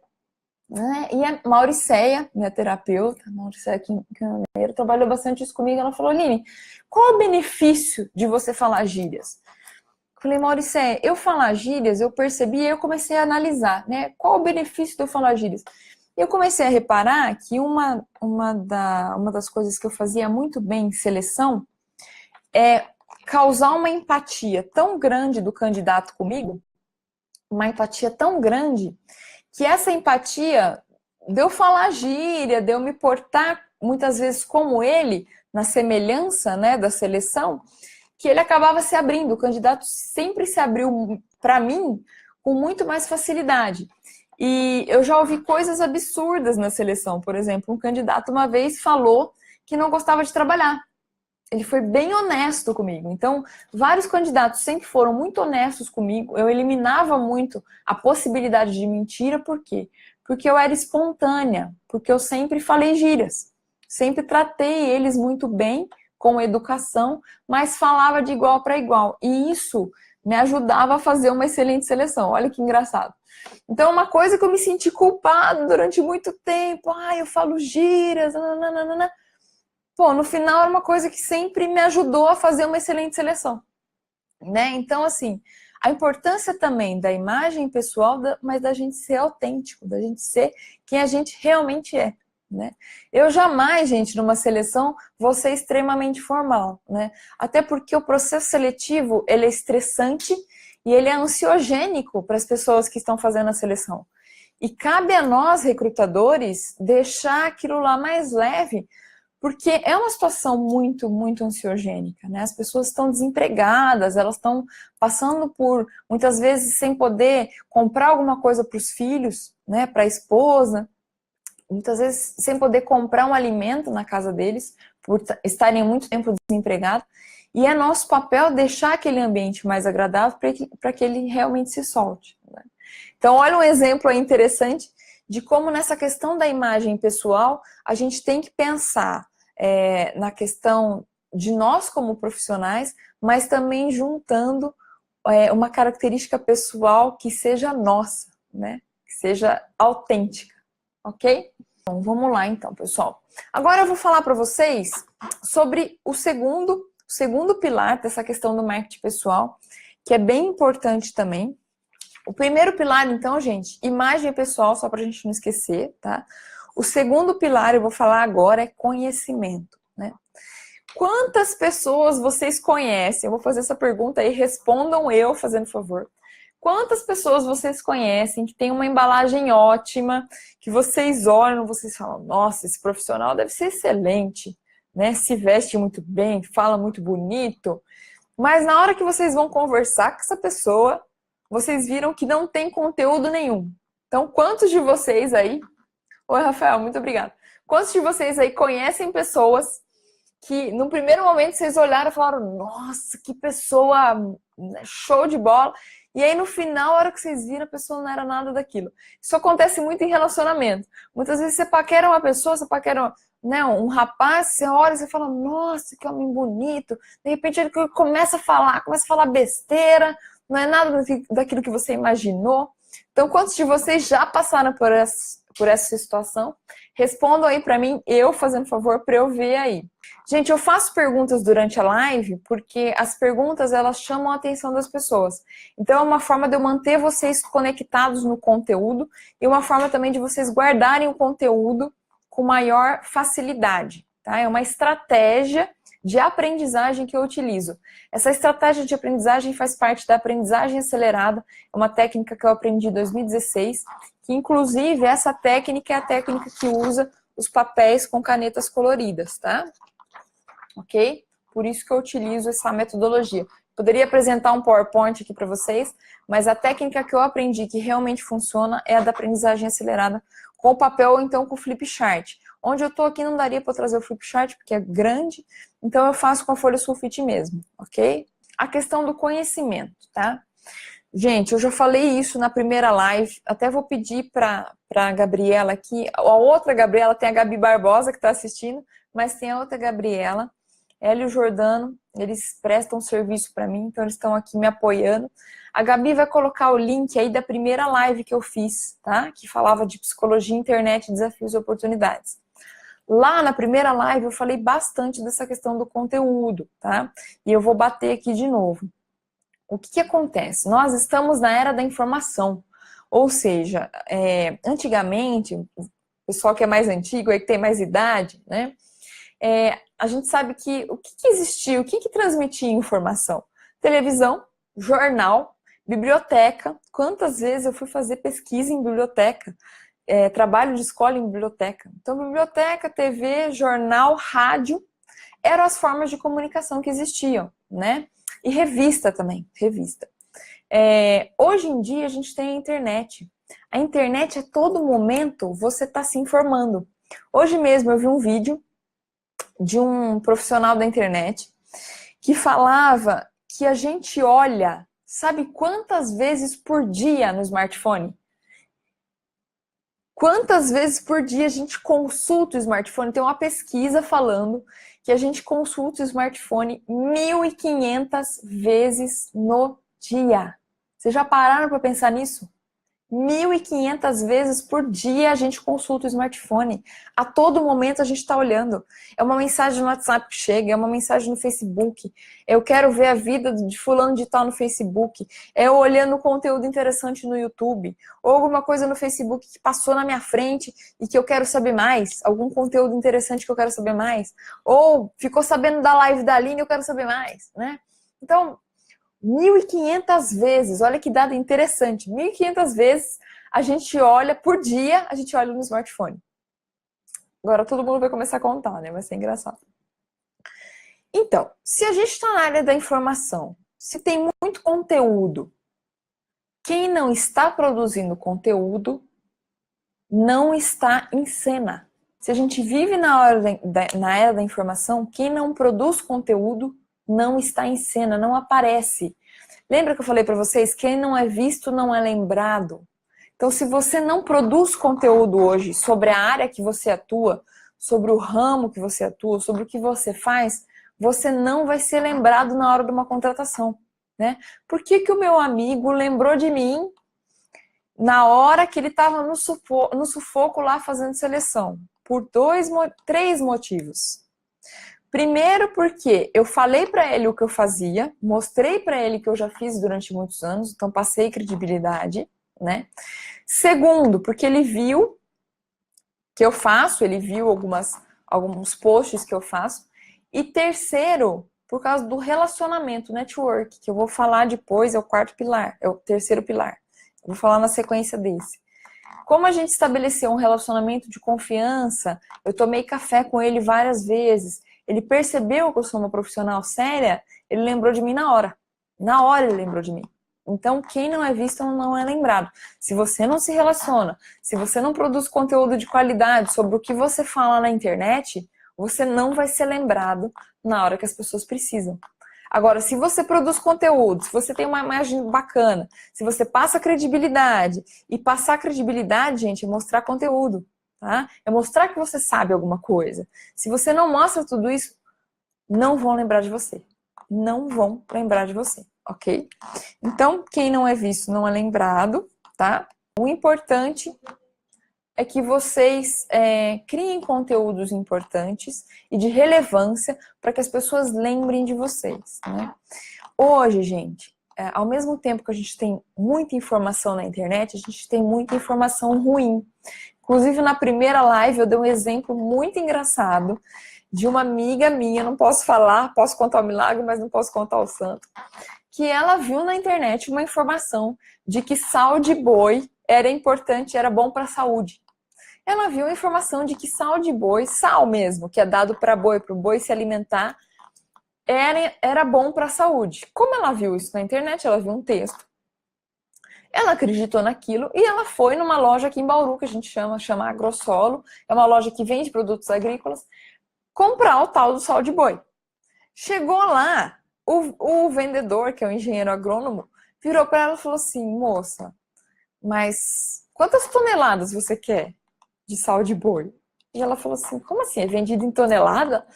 né? E a Mauriceia, minha terapeuta, Mauriceia Quincaneiro, trabalhou bastante isso comigo. Ela falou, Aline, qual o benefício de você falar gírias? Eu falei, Mauriceia, eu falar gírias, eu percebi e eu comecei a analisar, né? Qual o benefício de eu falar gírias? Eu comecei a reparar que uma das coisas que eu fazia muito bem em seleção é causar uma empatia tão grande do candidato comigo, uma empatia tão grande, que essa empatia de eu falar gíria, de eu me portar muitas vezes como ele, na semelhança, né, da seleção, que ele acabava se abrindo, o candidato sempre se abriu para mim com muito mais facilidade. E eu já ouvi coisas absurdas na seleção, por exemplo, um candidato uma vez falou que não gostava de trabalhar. Ele foi bem honesto comigo. Então, vários candidatos sempre foram muito honestos comigo. Eu eliminava muito a possibilidade de mentira. Por quê? Porque eu era espontânea. Porque eu sempre falei gírias. Sempre tratei eles muito bem, com educação, mas falava de igual para igual. E isso me ajudava a fazer uma excelente seleção. Olha que engraçado. Então, uma coisa que eu me senti culpado durante muito tempo. Eu falo gírias, nananana. Pô, no final era uma coisa que sempre me ajudou a fazer uma excelente seleção, né? Então, assim, a importância também da imagem pessoal, mas da gente ser autêntico, da gente ser quem a gente realmente é, né? Eu jamais, gente, numa seleção, vou ser extremamente formal, né? Até porque o processo seletivo, ele é estressante e ele é ansiogênico para as pessoas que estão fazendo a seleção. E cabe a nós, recrutadores, deixar aquilo lá mais leve, porque é uma situação muito, muito ansiogênica, né? As pessoas estão desempregadas, elas estão passando por, muitas vezes, sem poder comprar alguma coisa para os filhos, né? Para a esposa, muitas vezes sem poder comprar um alimento na casa deles, por estarem muito tempo desempregados. E é nosso papel deixar aquele ambiente mais agradável para que ele realmente se solte, né? Então, olha um exemplo aí interessante de como nessa questão da imagem pessoal, a gente tem que pensar na questão de nós como profissionais, mas também juntando uma característica pessoal que seja nossa, né? Que seja autêntica, ok? Então, vamos lá então, pessoal. Agora eu vou falar para vocês sobre o segundo pilar dessa questão do marketing pessoal, que é bem importante também. O primeiro pilar, então, gente, imagem pessoal, só para a gente não esquecer, tá? O segundo pilar, eu vou falar agora, é conhecimento, né? Quantas pessoas vocês conhecem? Eu vou fazer essa pergunta aí, respondam eu, fazendo favor. Quantas pessoas vocês conhecem que tem uma embalagem ótima, que vocês olham, vocês falam, nossa, esse profissional deve ser excelente, né? Se veste muito bem, fala muito bonito, mas na hora que vocês vão conversar com essa pessoa, vocês viram que não tem conteúdo nenhum. Então, quantos de vocês aí... Oi, Rafael, muito obrigada. Quantos de vocês aí conhecem pessoas que, no primeiro momento, vocês olharam e falaram, nossa, que pessoa show de bola. E aí, no final, a hora que vocês viram, a pessoa não era nada daquilo. Isso acontece muito em relacionamento. Muitas vezes você paquera uma pessoa, você paquera, né, um rapaz, você olha e você fala, nossa, que homem bonito. De repente, ele começa a falar besteira, não é nada daquilo que você imaginou. Então, quantos de vocês já passaram por essa situação? Respondam aí para mim, eu fazendo favor, para eu ver aí. Gente, eu faço perguntas durante a live porque as perguntas, elas chamam a atenção das pessoas. Então, é uma forma de eu manter vocês conectados no conteúdo e uma forma também de vocês guardarem o conteúdo com maior facilidade, tá? É uma estratégia de aprendizagem que eu utilizo. Essa estratégia de aprendizagem faz parte da aprendizagem acelerada, é uma técnica que eu aprendi em 2016, que inclusive essa técnica é a técnica que usa os papéis com canetas coloridas, tá? Ok? Por isso que eu utilizo essa metodologia. Poderia apresentar um PowerPoint aqui para vocês, mas a técnica que eu aprendi que realmente funciona é a da aprendizagem acelerada com o papel ou então com o flip chart. Onde eu estou aqui não daria para trazer o flip chart porque é grande, então eu faço com a folha sulfite mesmo, ok? A questão do conhecimento, tá? Gente, eu já falei isso na primeira live, até vou pedir para a Gabriela aqui, a outra Gabriela, tem a Gabi Barbosa que está assistindo, mas tem a outra Gabriela, ela e o Jordano, eles prestam serviço para mim, então eles estão aqui me apoiando. A Gabi vai colocar o link aí da primeira live que eu fiz, tá? Que falava de psicologia, internet, desafios e oportunidades. Lá na primeira live eu falei bastante dessa questão do conteúdo, tá? E eu vou bater aqui de novo. O que acontece? Nós estamos na era da informação. Ou seja, antigamente, o pessoal que é mais antigo, aí que tem mais idade, né? A gente sabe que o que existia, o que transmitia informação? Televisão, jornal, biblioteca. Quantas vezes eu fui fazer pesquisa em biblioteca? Trabalho de escola em biblioteca. Então, biblioteca, TV, jornal, rádio, eram as formas de comunicação que existiam, né? E revista também, revista. Hoje em dia a gente tem a internet. A internet, a todo momento, você está se informando. Hoje mesmo eu vi um vídeo de um profissional da internet que falava que a gente olha, sabe quantas vezes por dia no smartphone? Quantas vezes por dia a gente consulta o smartphone? Tem uma pesquisa falando que a gente consulta o smartphone 1.500 vezes no dia. Vocês já pararam para pensar nisso? 1.500 vezes por dia a gente consulta o smartphone. A todo momento a gente está olhando. É uma mensagem no WhatsApp que chega, é uma mensagem no Facebook. Eu quero ver a vida de fulano de tal no Facebook. É eu olhando conteúdo interessante no YouTube. Ou alguma coisa no Facebook que passou na minha frente e que eu quero saber mais. Algum conteúdo interessante que eu quero saber mais. Ou ficou sabendo da live da Aline e eu quero saber mais, né? Então, 1.500 vezes, olha que dado interessante, 1.500 vezes a gente olha, por dia, a gente olha no smartphone. Agora todo mundo vai começar a contar, né? Vai ser engraçado. Então, se a gente está na área da informação, se tem muito conteúdo, quem não está produzindo conteúdo não está em cena. Se a gente vive na era da informação, quem não produz conteúdo não está em cena, não aparece. Lembra que eu falei para vocês? Quem não é visto não é lembrado. Então, se você não produz conteúdo hoje sobre a área que você atua, sobre o ramo que você atua, sobre o que você faz, você não vai ser lembrado na hora de uma contratação, né? Por que que o meu amigo lembrou de mim na hora que ele estava no sufoco lá fazendo seleção? Por três motivos. Primeiro porque eu falei para ele o que eu fazia, mostrei para ele que eu já fiz durante muitos anos, então passei credibilidade, né? Segundo, porque ele viu que eu faço, ele viu alguns posts que eu faço. E terceiro, por causa do relacionamento, network, que eu vou falar depois, é o quarto pilar, é o terceiro pilar. Eu vou falar na sequência desse. Como a gente estabeleceu um relacionamento de confiança, eu tomei café com ele várias vezes, ele percebeu que eu sou uma profissional séria, ele lembrou de mim na hora. Na hora ele lembrou de mim. Então, quem não é visto não é lembrado. Se você não se relaciona, se você não produz conteúdo de qualidade sobre o que você fala na internet, você não vai ser lembrado na hora que as pessoas precisam. Agora, se você produz conteúdo, se você tem uma imagem bacana, se você passa credibilidade, e passar credibilidade, gente, é mostrar conteúdo, tá? É mostrar que você sabe alguma coisa. Se você não mostra tudo isso, não vão lembrar de você. Não vão lembrar de você, ok? Então, quem não é visto não é lembrado, tá? O importante é que vocês criem conteúdos importantes e de relevância para que as pessoas lembrem de vocês, né? Hoje, gente, ao mesmo tempo que a gente tem muita informação na internet, a gente tem muita informação ruim. Inclusive, na primeira live, eu dei um exemplo muito engraçado de uma amiga minha, não posso falar, posso contar o milagre, mas não posso contar o santo, que ela viu na internet uma informação de que sal de boi era importante, era bom para a saúde. Ela viu a informação de que sal de boi, sal mesmo, que é dado para o boi se alimentar, era bom para a saúde. Como ela viu isso na internet, ela viu um texto. Ela acreditou naquilo e ela foi numa loja aqui em Bauru, que a gente chama Agrosolo, é uma loja que vende produtos agrícolas, comprar o tal do sal de boi. Chegou lá, o vendedor, que é o engenheiro agrônomo, virou para ela e falou assim: moça, mas quantas toneladas você quer de sal de boi? E ela falou assim: como assim? É vendido em tonelada?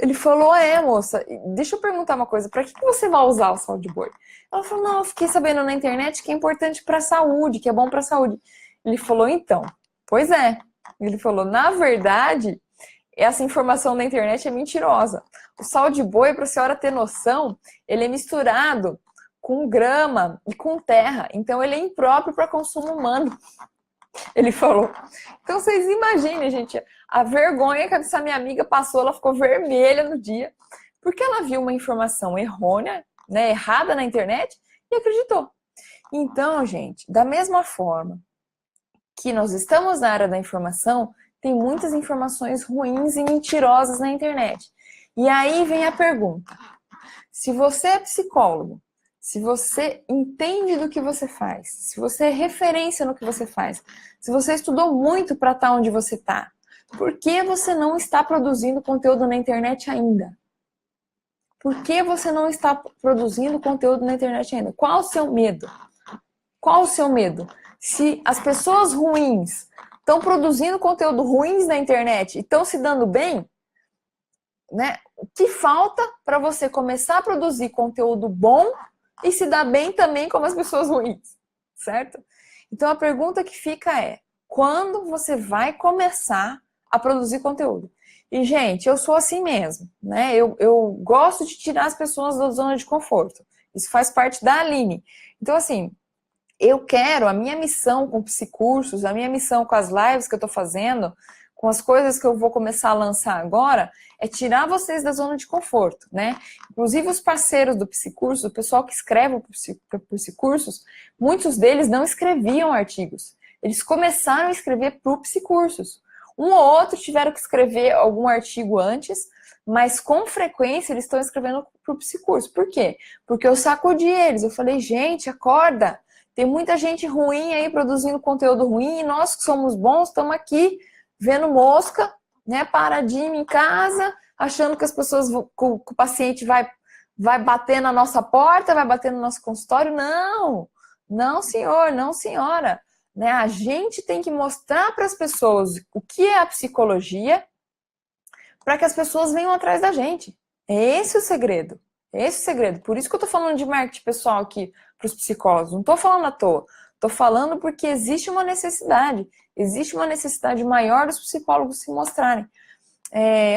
Ele falou, moça, deixa eu perguntar uma coisa, para que você vai usar o sal de boi? Ela falou, não, eu fiquei sabendo na internet que é importante para a saúde, que é bom para a saúde. Ele falou, então, pois é. Ele falou, na verdade, essa informação da internet é mentirosa. O sal de boi, para a senhora ter noção, ele é misturado com grama e com terra, então ele é impróprio para consumo humano. Ele falou. Então vocês imaginem, gente, a vergonha que essa minha amiga passou, ela ficou vermelha no dia, porque ela viu uma informação errônea, né, errada na internet e acreditou. Então, gente, da mesma forma que nós estamos na área da informação, tem muitas informações ruins e mentirosas na internet. E aí vem a pergunta: se você é psicólogo, se você entende do que você faz, se você é referência no que você faz, se você estudou muito para estar onde você está, por que você não está produzindo conteúdo na internet ainda? Por que você não está produzindo conteúdo na internet ainda? Qual o seu medo? Qual o seu medo? Se as pessoas ruins estão produzindo conteúdo ruins na internet e estão se dando bem, né? O que falta para você começar a produzir conteúdo bom e se dar bem também como as pessoas ruins, certo? Então a pergunta que fica é: quando você vai começar a produzir conteúdo? E, gente, eu sou assim mesmo, né? Eu gosto de tirar as pessoas da zona de conforto. Isso faz parte da Aline. Então, assim, eu quero, a minha missão com o Psicursos, a minha missão com as lives que eu tô fazendo, com as coisas que eu vou começar a lançar agora, é tirar vocês da zona de conforto, né? Inclusive os parceiros do Psicursos, o pessoal que escreve para o Psicursos, muitos deles não escreviam artigos. Eles começaram a escrever para o Psicursos. Um ou outro tiveram que escrever algum artigo antes, mas com frequência eles estão escrevendo para o Psicurso. Por quê? Porque eu sacudi eles. Eu falei, gente, acorda! Tem muita gente ruim aí produzindo conteúdo ruim e nós que somos bons estamos aqui vendo mosca, né, paradinho em casa, achando que as pessoas, que o paciente vai bater na nossa porta, vai bater no nosso consultório. Não, não senhor, não senhora. Né? A gente tem que mostrar para as pessoas o que é a psicologia para que as pessoas venham atrás da gente. É esse o segredo. É esse o segredo. Por isso que eu tô falando de marketing pessoal aqui para os psicólogos. Não tô falando à toa. Tô falando porque existe uma necessidade. Existe uma necessidade maior dos psicólogos se mostrarem.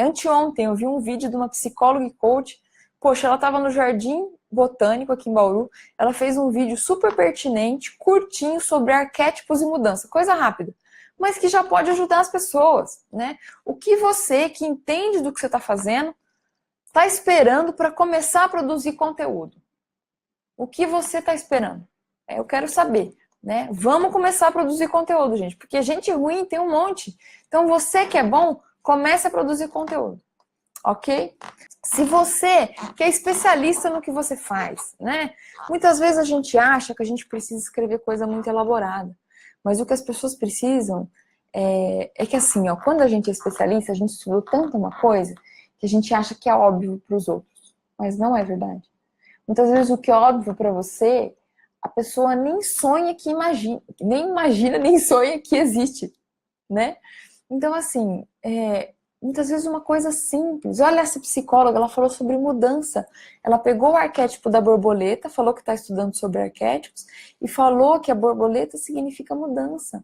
Anteontem eu vi um vídeo de uma psicóloga e coach. Poxa, ela estava no Jardim Botânico aqui em Bauru. Ela fez um vídeo super pertinente, curtinho, sobre arquétipos e mudança. Coisa rápida. Mas que já pode ajudar as pessoas, né? O que você, que entende do que você está fazendo, está esperando para começar a produzir conteúdo? O que você está esperando? Eu quero saber, né? Vamos começar a produzir conteúdo, gente, porque gente ruim tem um monte. Então você que é bom, comece a produzir conteúdo, ok? Se você que é especialista no que você faz, né? Muitas vezes a gente acha que a gente precisa escrever coisa muito elaborada, mas o que as pessoas precisam é que assim, ó, quando a gente é especialista, a gente estudou tanto uma coisa que a gente acha que é óbvio para os outros, mas não é verdade. Muitas vezes o que é óbvio para você, a pessoa nem sonha que imagina, nem imagina, nem sonha que existe, né? Então, assim, muitas vezes uma coisa simples. Olha essa psicóloga, ela falou sobre mudança. Ela pegou o arquétipo da borboleta, falou que está estudando sobre arquétipos, e falou que a borboleta significa mudança.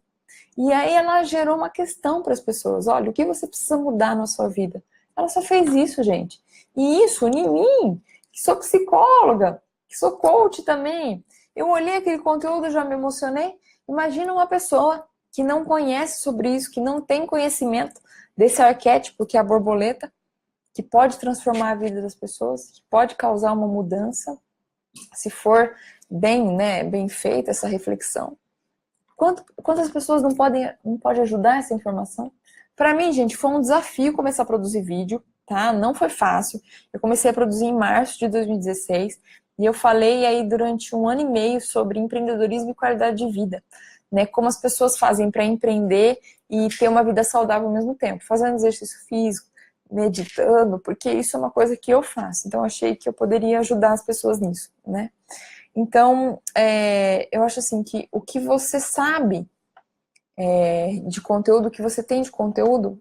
E aí ela gerou uma questão para as pessoas. Olha, o que você precisa mudar na sua vida? Ela só fez isso, gente. E isso em mim, que sou psicóloga, que sou coach também. Eu olhei aquele conteúdo e já me emocionei. Imagina uma pessoa que não conhece sobre isso, que não tem conhecimento desse arquétipo que é a borboleta, que pode transformar a vida das pessoas, que pode causar uma mudança, se for bem, né, bem feita essa reflexão. Quantas pessoas não pode ajudar essa informação? Para mim, gente, foi um desafio começar a produzir vídeo, tá? Não foi fácil. Eu comecei a produzir em março de 2016 e eu falei aí durante 1 ano e meio sobre empreendedorismo e qualidade de vida, né? Como as pessoas fazem para empreender e ter uma vida saudável ao mesmo tempo, fazendo exercício físico, meditando, porque isso é uma coisa que eu faço. Então, eu achei que eu poderia ajudar as pessoas nisso, né? Então, eu acho assim que o que você sabe de conteúdo, o que você tem de conteúdo,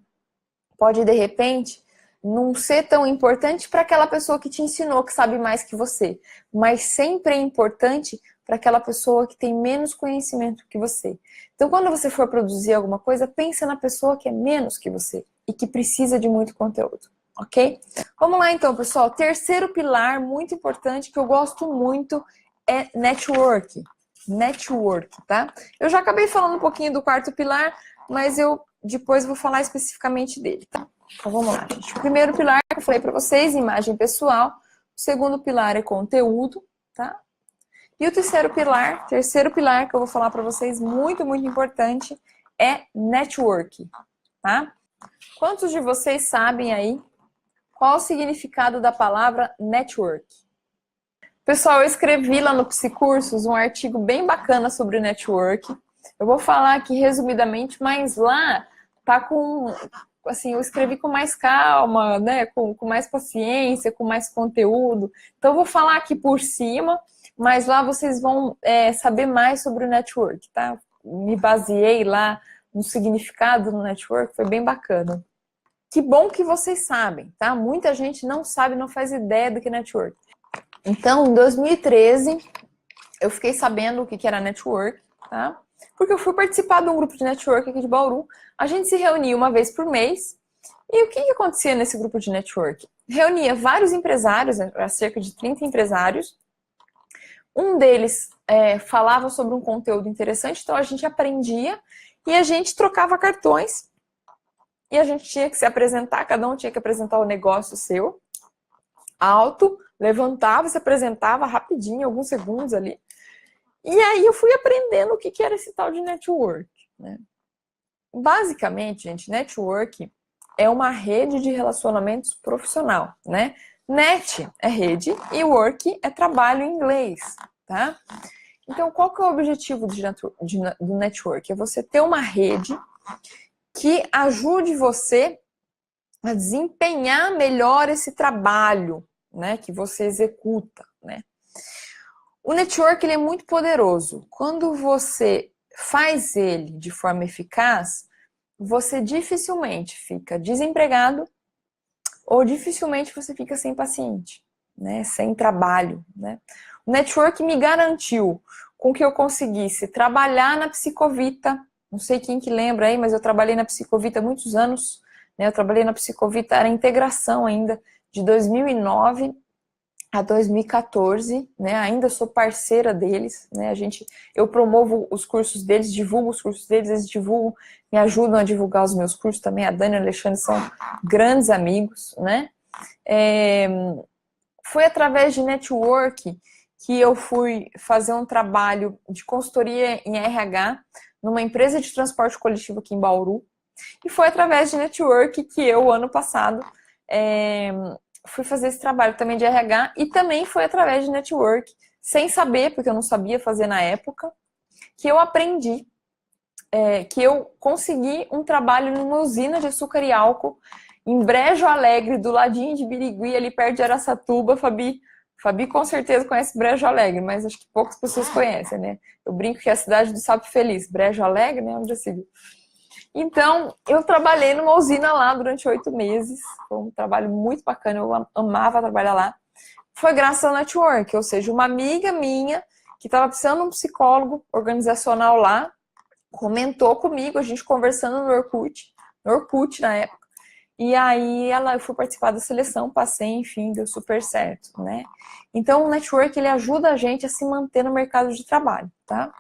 pode, de repente, não ser tão importante para aquela pessoa que te ensinou, que sabe mais que você. Mas sempre é importante para aquela pessoa que tem menos conhecimento que você. Então, quando você for produzir alguma coisa, pensa na pessoa que é menos que você e que precisa de muito conteúdo, ok? Vamos lá então, pessoal. Terceiro pilar muito importante que eu gosto muito é network. Network, tá? Eu já acabei falando um pouquinho do quarto pilar, mas eu depois vou falar especificamente dele, tá? Então vamos lá, gente. O primeiro pilar que eu falei para vocês, imagem pessoal. O segundo pilar é conteúdo, tá? E o terceiro pilar que eu vou falar para vocês, muito, muito importante, é network, tá? Quantos de vocês sabem aí qual o significado da palavra network? Pessoal, eu escrevi lá no Psicursos um artigo bem bacana sobre network. Eu vou falar aqui resumidamente, mas lá tá com, assim, eu escrevi com mais calma, né? Com mais paciência, com mais conteúdo. Então eu vou falar aqui por cima, mas lá vocês vão saber mais sobre o network, tá? Me baseei lá no significado do network, foi bem bacana. Que bom que vocês sabem, tá? Muita gente não sabe, não faz ideia do que é network. Então, em 2013, eu fiquei sabendo o que era network, tá? Porque eu fui participar de um grupo de network aqui de Bauru. A gente se reunia uma vez por mês. E o que acontecia nesse grupo de network? Reunia vários empresários, cerca de 30 empresários. Um deles falava sobre um conteúdo interessante, então a gente aprendia e a gente trocava cartões. E a gente tinha que se apresentar, cada um tinha que apresentar o negócio seu, alto, levantava, se apresentava rapidinho, alguns segundos ali. E aí eu fui aprendendo o que era esse tal de network, né? Basicamente, gente, network é uma rede de relacionamentos profissional, né? Net é rede e work é trabalho em inglês, tá? Então, qual que é o objetivo do network? É você ter uma rede que ajude você a desempenhar melhor esse trabalho, né, que você executa, né? O network ele é muito poderoso. Quando você faz ele de forma eficaz, você dificilmente fica desempregado ou dificilmente você fica sem paciente, né, sem trabalho, né? O network me garantiu com que eu conseguisse trabalhar na Psicovita. Não sei quem que lembra aí, mas eu trabalhei na Psicovita há muitos anos. Eu trabalhei na Psicovita, era integração ainda, de 2009 a 2014, né? Ainda sou parceira deles, né? Eu promovo os cursos deles, divulgo os cursos deles, eles divulgam, me ajudam a divulgar os meus cursos também. A Dani e o Alexandre são grandes amigos, né? Foi através de network que eu fui fazer um trabalho de consultoria em RH numa empresa de transporte coletivo aqui em Bauru. E foi através de network que eu, ano passado, fui fazer esse trabalho também de RH. E também foi através de network, sem saber, porque eu não sabia fazer na época, que eu aprendi, que eu consegui um trabalho numa usina de açúcar e álcool, em Brejo Alegre, do ladinho de Birigui, ali perto de Araçatuba. Fabi com certeza conhece Brejo Alegre, mas acho que poucas pessoas conhecem, né? Eu brinco que é a cidade do Sapo Feliz. Brejo Alegre, né? Onde já se viu. Então, eu trabalhei numa usina lá durante 8 meses. Foi um trabalho muito bacana, eu amava trabalhar lá. Foi graças ao network, ou seja, uma amiga minha que estava precisando de um psicólogo organizacional lá, comentou comigo, a gente conversando no Orkut na época. E aí eu fui participar da seleção, passei, enfim, deu super certo, né? Então, o network, ele ajuda a gente a se manter no mercado de trabalho, tá?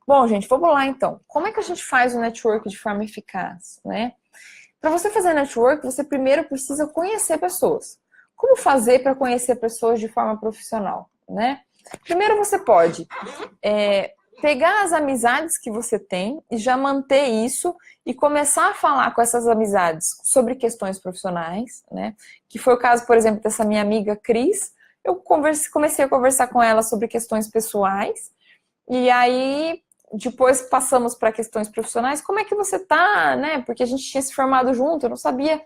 Bom, gente, vamos lá então. Como é que a gente faz o network de forma eficaz, né? Para você fazer network, você primeiro precisa conhecer pessoas. Como fazer para conhecer pessoas de forma profissional, né? Primeiro você pode pegar as amizades que você tem e já manter isso e começar a falar com essas amizades sobre questões profissionais, né? Que foi o caso, por exemplo, dessa minha amiga Cris. Eu comecei a conversar com ela sobre questões pessoais e aí depois passamos para questões profissionais. Como é que você tá, né? Porque a gente tinha se formado junto, eu não sabia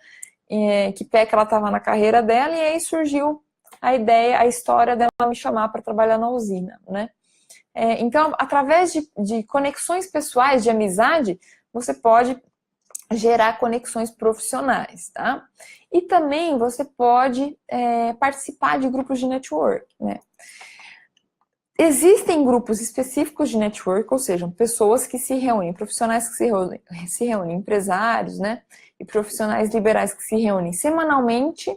que pé que ela estava na carreira dela, e aí surgiu a ideia, a história dela me chamar para trabalhar na usina, né? Então, através de conexões pessoais, de amizade, você pode gerar conexões profissionais, tá? E também você pode participar de grupos de network, né? Existem grupos específicos de network, ou seja, pessoas que se reúnem, profissionais que se reúnem, empresários, né? E profissionais liberais que se reúnem semanalmente,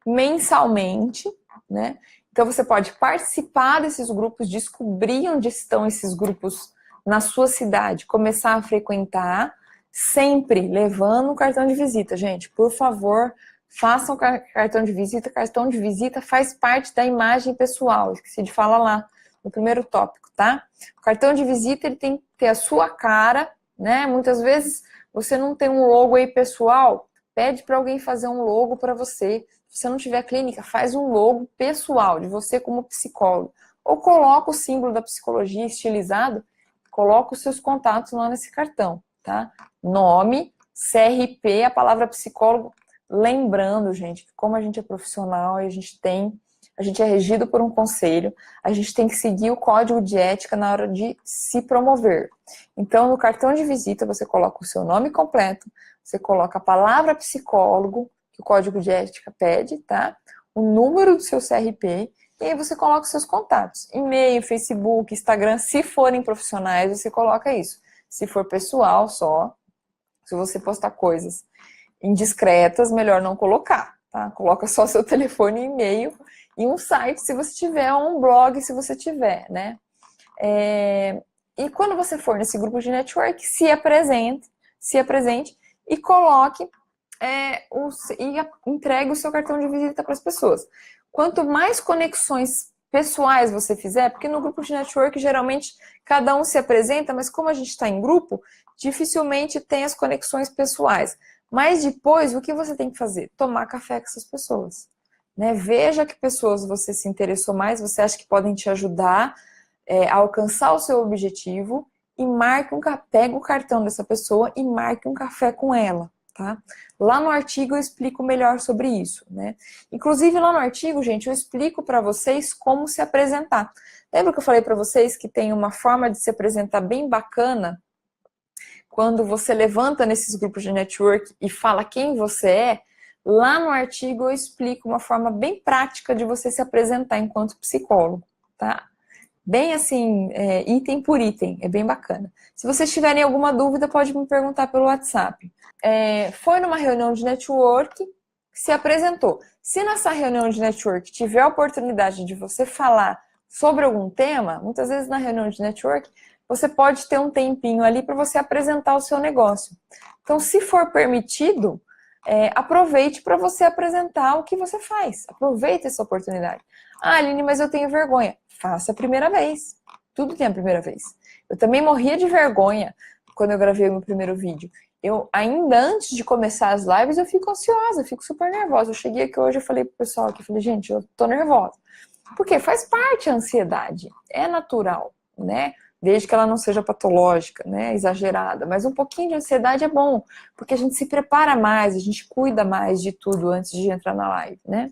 mensalmente, né? Então você pode participar desses grupos, descobrir onde estão esses grupos na sua cidade, começar a frequentar, sempre levando um cartão de visita, gente. Por favor, façam cartão de visita. Cartão de visita faz parte da imagem pessoal. Esqueci de falar lá no primeiro tópico, tá? O cartão de visita, ele tem que ter a sua cara, né? Muitas vezes você não tem um logo aí pessoal, pede para alguém fazer um logo para você. Se você não tiver clínica, faz um logo pessoal de você como psicólogo. Ou coloca o símbolo da psicologia estilizado, coloca os seus contatos lá nesse cartão, tá? Nome, CRP, a palavra psicólogo. Lembrando, gente, que como a gente é profissional e a gente é regido por um conselho, a gente tem que seguir o código de ética na hora de se promover. Então, no cartão de visita, você coloca o seu nome completo, você coloca a palavra psicólogo, que o código de ética pede, tá? O número do seu CRP, e aí você coloca os seus contatos. E-mail, Facebook, Instagram, se forem profissionais, você coloca isso. Se for pessoal só, se você postar coisas indiscretas, melhor não colocar, tá? Coloca só seu telefone e e-mail e um site, se você tiver, ou um blog, se você tiver, né? E quando você for nesse grupo de network, se apresente e coloque e entregue o seu cartão de visita para as pessoas. Quanto mais conexões pessoais você fizer, porque no grupo de network, geralmente, cada um se apresenta, mas como a gente está em grupo, dificilmente tem as conexões pessoais. Mas depois, o que você tem que fazer? Tomar café com essas pessoas. Né? Veja que pessoas você se interessou mais, você acha que podem te ajudar a alcançar o seu objetivo e pega o cartão dessa pessoa e marque um café com ela. Tá? Lá no artigo eu explico melhor sobre isso, né? Inclusive lá no artigo, gente, eu explico para vocês como se apresentar. Lembra que eu falei para vocês que tem uma forma de se apresentar bem bacana? Quando você levanta nesses grupos de network e fala quem você é, lá no artigo eu explico uma forma bem prática de você se apresentar enquanto psicólogo, tá? Bem assim, item por item, é bem bacana. Se vocês tiverem alguma dúvida, pode me perguntar pelo WhatsApp. Foi numa reunião de network, se apresentou. Se nessa reunião de network tiver a oportunidade de você falar sobre algum tema, muitas vezes na reunião de network, você pode ter um tempinho ali para você apresentar o seu negócio. Então, se for permitido, aproveite para você apresentar o que você faz. Aproveite essa oportunidade. Ah, Aline, mas eu tenho vergonha. Faça a primeira vez. Tudo tem a primeira vez. Eu também morria de vergonha quando eu gravei o meu primeiro vídeo. Ainda antes de começar as lives, eu fico ansiosa, eu fico super nervosa. Eu cheguei aqui hoje, eu falei pro pessoal aqui, falei, gente, eu tô nervosa. Porque faz parte a ansiedade. É natural, né? Desde que ela não seja patológica, né? Exagerada. Mas um pouquinho de ansiedade é bom, porque a gente se prepara mais, a gente cuida mais de tudo antes de entrar na live, né?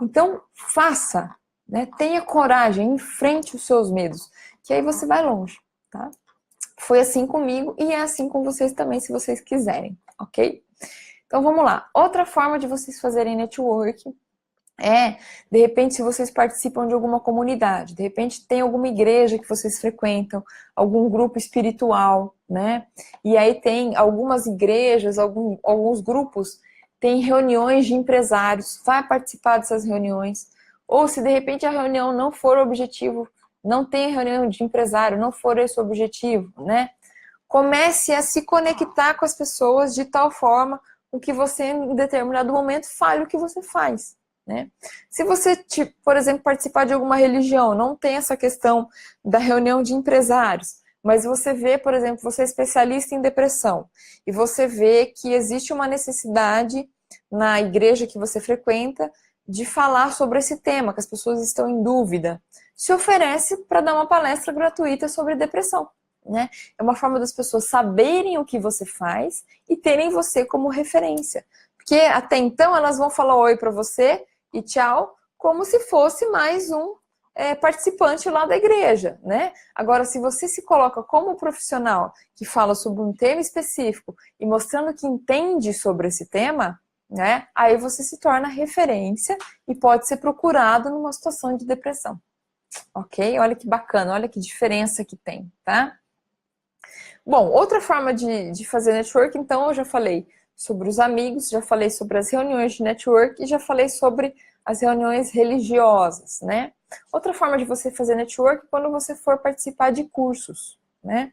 Então, faça, né? Tenha coragem, enfrente os seus medos, que aí você vai longe, tá? Foi assim comigo e é assim com vocês também, se vocês quiserem, ok? Então, vamos lá. Outra forma de vocês fazerem network de repente, se vocês participam de alguma comunidade, de repente tem alguma igreja que vocês frequentam, algum grupo espiritual, né? E aí tem algumas igrejas, alguns grupos, tem reuniões de empresários, vai participar dessas reuniões. Ou se de repente a reunião não for o objetivo, não tem reunião de empresário, não for esse o objetivo, né? Comece a se conectar com as pessoas de tal forma com que você, em determinado momento, fale o que você faz. Né? Se você, por exemplo, participar de alguma religião, não tem essa questão da reunião de empresários, mas você vê, por exemplo, você é especialista em depressão, e você vê que existe uma necessidade na igreja que você frequenta de falar sobre esse tema, que as pessoas estão em dúvida, se oferece para dar uma palestra gratuita sobre depressão. Né? É uma forma das pessoas saberem o que você faz e terem você como referência. Porque até então elas vão falar oi para você e tchau, como se fosse mais um participante lá da igreja, né? Agora, se você se coloca como profissional que fala sobre um tema específico e mostrando que entende sobre esse tema, né? Aí você se torna referência e pode ser procurado numa situação de depressão. Ok? Olha que bacana, olha que diferença que tem, tá? Bom, outra forma de fazer network, então, eu já falei sobre os amigos, já falei sobre as reuniões de network e já falei sobre as reuniões religiosas, né? Outra forma de você fazer network é quando você for participar de cursos, né?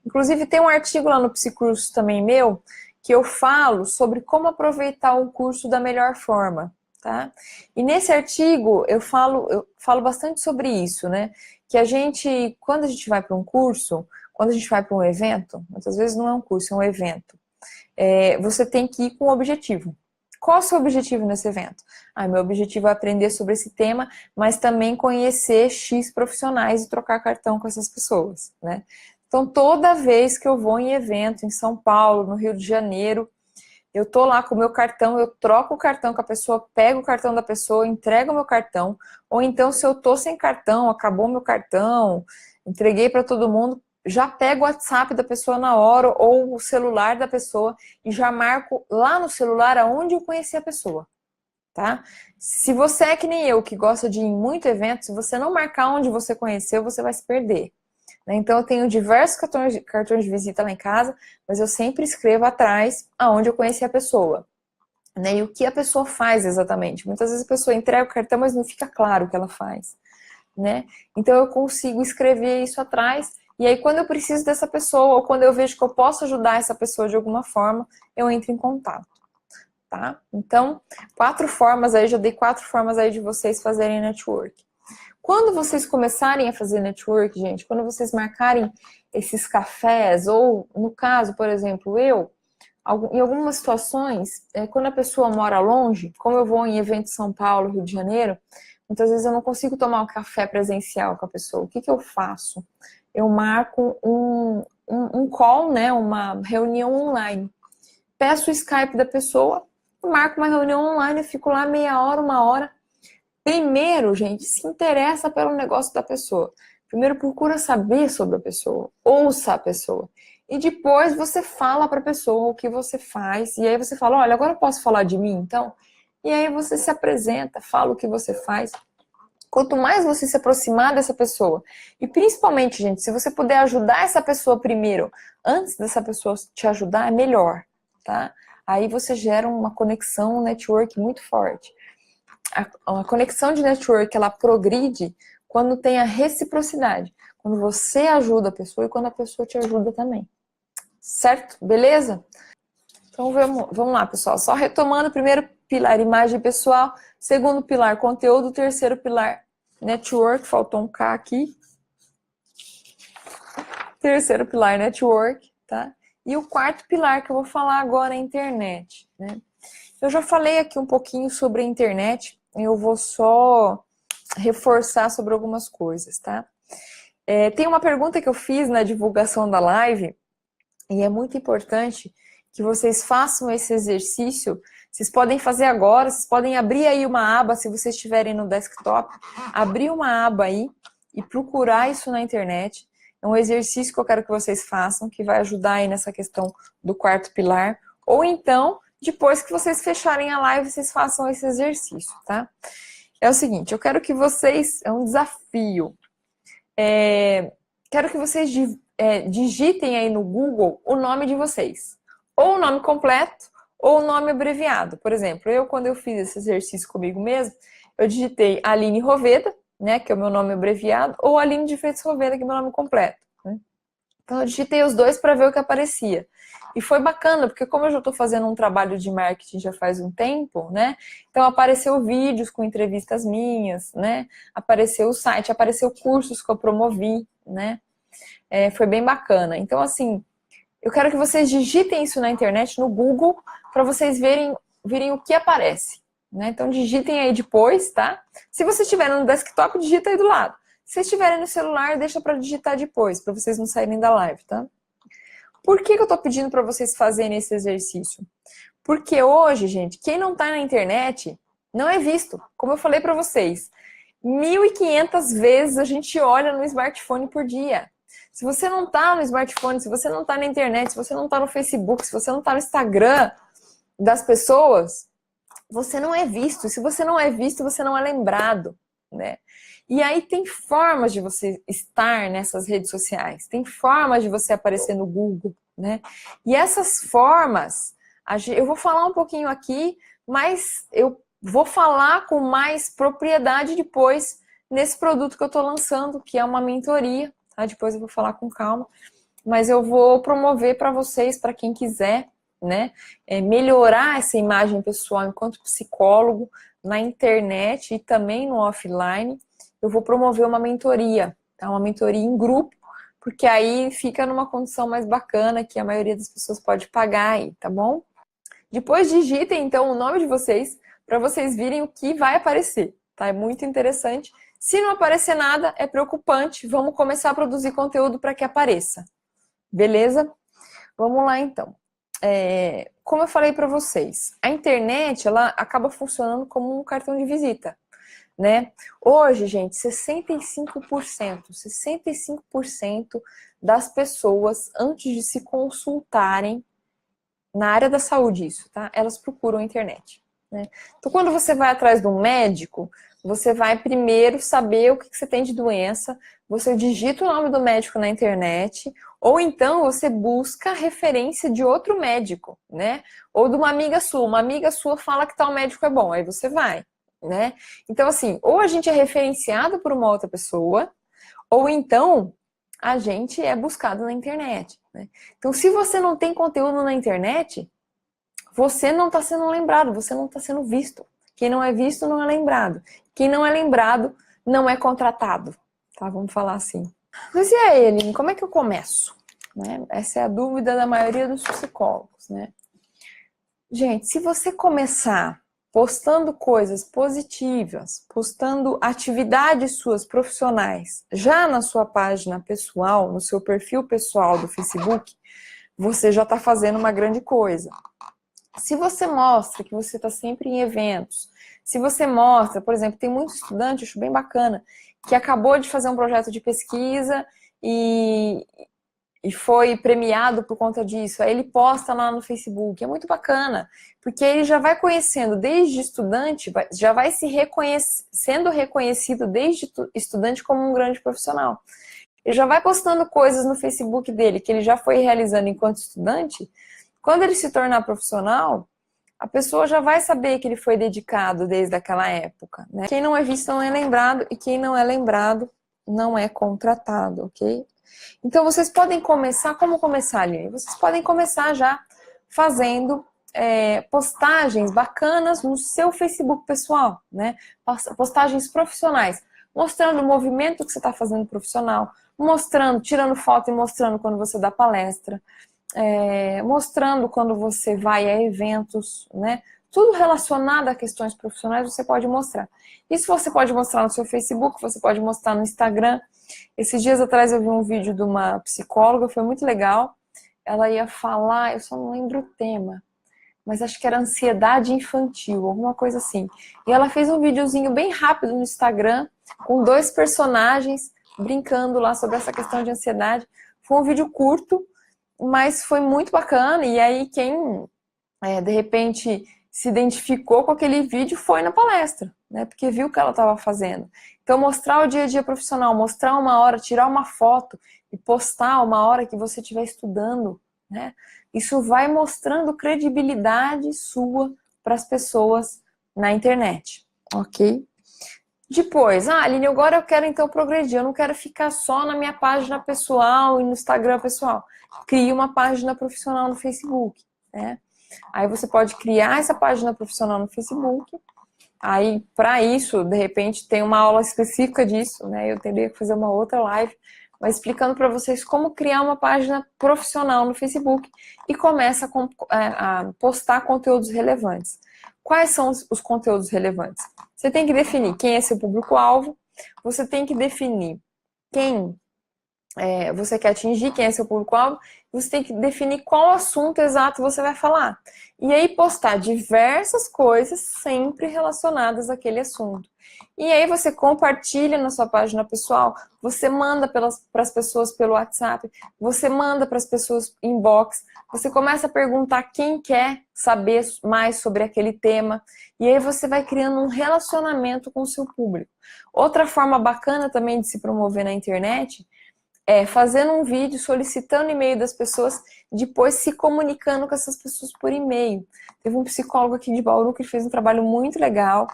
Inclusive, tem um artigo lá no Psicurso também meu, que eu falo sobre como aproveitar um curso da melhor forma, tá? E nesse artigo eu falo bastante sobre isso, né? Que a gente, quando a gente vai para um curso, quando a gente vai para um evento, muitas vezes não é um curso, é um evento, você tem que ir com um objetivo. Qual é o seu objetivo nesse evento? Meu objetivo é aprender sobre esse tema, mas também conhecer X profissionais e trocar cartão com essas pessoas, né? Então, toda vez que eu vou em evento em São Paulo, no Rio de Janeiro, eu tô lá com o meu cartão, eu troco o cartão com a pessoa, pego o cartão da pessoa, entrego o meu cartão, ou então se eu tô sem cartão, acabou meu cartão, entreguei para todo mundo, já pego o WhatsApp da pessoa na hora, ou o celular da pessoa, e já marco lá no celular aonde eu conheci a pessoa, tá? Se você é que nem eu, que gosta de ir em muito evento, se você não marcar onde você conheceu, você vai se perder. Então, eu tenho diversos cartões de visita lá em casa, mas eu sempre escrevo atrás aonde eu conheci a pessoa, né? E o que a pessoa faz exatamente. Muitas vezes a pessoa entrega o cartão, mas não fica claro o que ela faz, né? Então, eu consigo escrever isso atrás, e aí quando eu preciso dessa pessoa, ou quando eu vejo que eu posso ajudar essa pessoa de alguma forma, eu entro em contato, tá? Então, 4 formas aí, já dei 4 formas aí de vocês fazerem network. Quando vocês começarem a fazer network, gente, quando vocês marcarem esses cafés, ou no caso, por exemplo, em algumas situações, quando a pessoa mora longe, como eu vou em eventos em São Paulo, Rio de Janeiro, muitas vezes eu não consigo tomar um café presencial com a pessoa. O que eu faço? Eu marco um call, né, uma reunião online. Peço o Skype da pessoa, marco uma reunião online, eu fico lá meia hora, 1 hora. Primeiro, gente, se interessa pelo negócio da pessoa. Primeiro, procura saber sobre a pessoa. Ouça a pessoa. E depois você fala para a pessoa o que você faz. E aí você fala, olha, agora eu posso falar de mim, então? E aí você se apresenta, fala o que você faz. Quanto mais você se aproximar dessa pessoa, e principalmente, gente, se você puder ajudar essa pessoa primeiro, antes dessa pessoa te ajudar, é melhor, tá? Aí você gera uma conexão, um network muito forte. A conexão de network, ela progride quando tem a reciprocidade. Quando você ajuda a pessoa e quando a pessoa te ajuda também. Certo? Beleza? Então vamos lá, pessoal. Só retomando, primeiro pilar, imagem pessoal. Segundo pilar, conteúdo. Terceiro pilar, network. Faltou um K aqui. Terceiro pilar, network, tá? E o quarto pilar que eu vou falar agora é internet, né? Eu já falei aqui um pouquinho sobre a internet, eu vou só reforçar sobre algumas coisas, tá? Tem uma pergunta que eu fiz na divulgação da live, e é muito importante que vocês façam esse exercício. Vocês podem fazer agora, vocês podem abrir aí uma aba, se vocês estiverem no desktop, abrir uma aba aí e procurar isso na internet. É um exercício que eu quero que vocês façam, que vai ajudar aí nessa questão do quarto pilar. Ou então, depois que vocês fecharem a live, vocês façam esse exercício, tá? É o seguinte, eu quero que vocês... É um desafio. Quero que vocês digitem aí no Google o nome de vocês. Ou o nome completo, ou o nome abreviado. Por exemplo, quando eu fiz esse exercício comigo mesmo, eu digitei Aline Roveda, né, que é o meu nome abreviado, ou Aline de Freitas Roveda, que é o meu nome completo, né? Então, eu digitei os dois para ver o que aparecia. E foi bacana, porque como eu já estou fazendo um trabalho de marketing já faz um tempo, né? Então, apareceu vídeos com entrevistas minhas, né? Apareceu o site, apareceu cursos que eu promovi, né? Foi bem bacana. Então, assim, eu quero que vocês digitem isso na internet, no Google, para vocês verem o que aparece, né? Então, digitem aí depois, tá? Se vocês estiverem no desktop, digita aí do lado. Se vocês estiverem no celular, deixa para digitar depois, para vocês não saírem da live, tá? Por que eu tô pedindo para vocês fazerem esse exercício? Porque hoje, gente, quem não tá na internet não é visto. Como eu falei para vocês, 1.500 vezes a gente olha no smartphone por dia. Se você não está no smartphone, se você não está na internet, se você não está no Facebook, se você não está no Instagram das pessoas, você não é visto. E se você não é visto, você não é lembrado, né? E aí tem formas de você estar nessas redes sociais, tem formas de você aparecer no Google, né? E essas formas, eu vou falar um pouquinho aqui, mas eu vou falar com mais propriedade depois nesse produto que eu estou lançando, que é uma mentoria, tá? Depois eu vou falar com calma, mas eu vou promover para vocês, para quem quiser, né? Melhorar essa imagem pessoal enquanto psicólogo na internet e também no offline. Eu vou promover uma mentoria, tá? Uma mentoria em grupo, porque aí fica numa condição mais bacana que a maioria das pessoas pode pagar aí, tá bom? Depois digitem então o nome de vocês para vocês virem o que vai aparecer, tá? É muito interessante. Se não aparecer nada, é preocupante. Vamos começar a produzir conteúdo para que apareça. Beleza? Vamos lá então. Como eu falei para vocês, a internet ela acaba funcionando como um cartão de visita, né? Hoje, gente, 65% das pessoas, antes de se consultarem na área da saúde, isso, tá? Elas procuram a internet, né? Então, quando você vai atrás de um médico, você vai primeiro saber o que você tem de doença, você digita o nome do médico na internet, ou então você busca referência de outro médico, né? Ou de uma amiga sua fala que tal médico é bom, aí você vai, né? Então, assim, ou a gente é referenciado por uma outra pessoa, ou então a gente é buscado na internet, né? Então, se você não tem conteúdo na internet, você não está sendo lembrado, você não está sendo visto. Quem não é visto não é lembrado. Quem não é lembrado não é contratado, tá? Vamos falar assim. Mas e aí, Eline, como é que eu começo? Né? Essa é a dúvida da maioria dos psicólogos, né? Gente, se você começar postando coisas positivas, postando atividades suas profissionais, já na sua página pessoal, no seu perfil pessoal do Facebook, você já está fazendo uma grande coisa. Se você mostra que você está sempre em eventos, se você mostra, por exemplo, tem muito estudante, acho bem bacana, que acabou de fazer um projeto de pesquisa e foi premiado por conta disso, aí ele posta lá no Facebook, é muito bacana, porque ele já vai conhecendo desde estudante, já vai sendo reconhecido desde estudante como um grande profissional. Ele já vai postando coisas no Facebook dele que ele já foi realizando enquanto estudante. Quando ele se tornar profissional, a pessoa já vai saber que ele foi dedicado desde aquela época, né? Quem não é visto não é lembrado, e quem não é lembrado não é contratado, ok? Então, vocês podem começar, como começar, Aline? Vocês podem começar já fazendo postagens bacanas no seu Facebook pessoal, né? Postagens profissionais, mostrando o movimento que você está fazendo profissional, mostrando, tirando foto e mostrando quando você dá palestra, mostrando quando você vai a eventos, né? Tudo relacionado a questões profissionais você pode mostrar. Isso você pode mostrar no seu Facebook, você pode mostrar no Instagram. Esses dias atrás eu vi um vídeo de uma psicóloga, foi muito legal. Ela ia falar, eu só não lembro o tema, mas acho que era ansiedade infantil, alguma coisa assim. E ela fez um videozinho bem rápido no Instagram, com 2 personagens brincando lá sobre essa questão de ansiedade. Foi um vídeo curto, mas foi muito bacana. E aí quem, de repente, se identificou com aquele vídeo foi na palestra, né? Porque viu o que ela estava fazendo. Então, mostrar o dia a dia profissional, mostrar uma hora, tirar uma foto e postar uma hora que você estiver estudando, né? Isso vai mostrando credibilidade sua para as pessoas na internet, ok? Depois, Aline, agora eu quero então progredir, eu não quero ficar só na minha página pessoal e no Instagram pessoal. Crie uma página profissional no Facebook, né? Aí você pode criar essa página profissional no Facebook. Aí, para isso, de repente, tem uma aula específica disso, né? Eu teria que fazer uma outra live, mas explicando para vocês como criar uma página profissional no Facebook e começa a postar conteúdos relevantes. Quais são os conteúdos relevantes? Você tem que definir quem é seu público-alvo, você tem que definir quem você quer atingir, quem é seu público-alvo, você tem que definir qual assunto exato você vai falar. E aí postar diversas coisas sempre relacionadas àquele assunto. E aí você compartilha na sua página pessoal, você manda para as pessoas pelo WhatsApp, você manda para as pessoas inbox, você começa a perguntar quem quer saber mais sobre aquele tema, e aí você vai criando um relacionamento com o seu público. Outra forma bacana também de se promover na internet é fazendo um vídeo, solicitando e-mail das pessoas, depois se comunicando com essas pessoas por e-mail. Teve um psicólogo aqui de Bauru que fez um trabalho muito legal,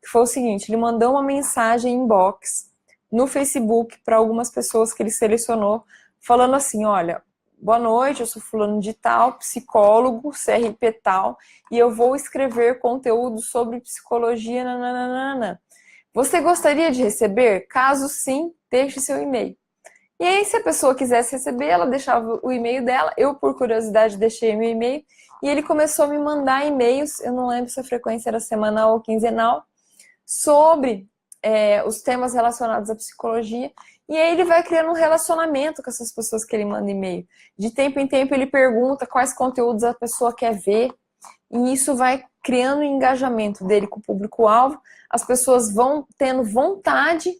que foi o seguinte, ele mandou uma mensagem inbox no Facebook para algumas pessoas que ele selecionou, falando assim, olha, boa noite, eu sou fulano de tal, psicólogo, CRP tal, e eu vou escrever conteúdo sobre psicologia, nananana. Você gostaria de receber? Caso sim, deixe seu e-mail. E aí, se a pessoa quisesse receber, ela deixava o e-mail dela, eu, por curiosidade, deixei meu e-mail, e ele começou a me mandar e-mails, eu não lembro se a frequência era semanal ou quinzenal, sobre os temas relacionados à psicologia, e aí ele vai criando um relacionamento com essas pessoas que ele manda e-mail. De tempo em tempo ele pergunta quais conteúdos a pessoa quer ver, e isso vai criando um engajamento dele com o público-alvo, as pessoas vão tendo vontade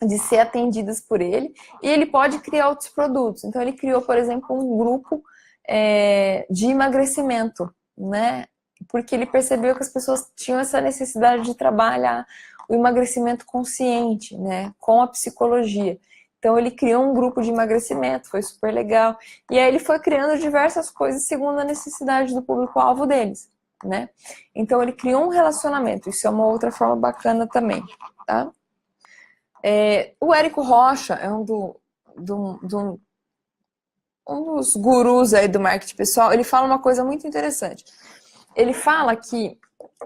de ser atendidas por ele, e ele pode criar outros produtos. Então ele criou, por exemplo, um grupo de emagrecimento, né? Porque ele percebeu que as pessoas tinham essa necessidade de trabalhar o emagrecimento consciente, né? Com a psicologia. Então ele criou um grupo de emagrecimento, foi super legal. E aí ele foi criando diversas coisas segundo a necessidade do público-alvo deles, né? Então ele criou um relacionamento, isso é uma outra forma bacana também, tá? O Érico Rocha é um dos gurus aí do marketing pessoal, ele fala uma coisa muito interessante. Ele fala que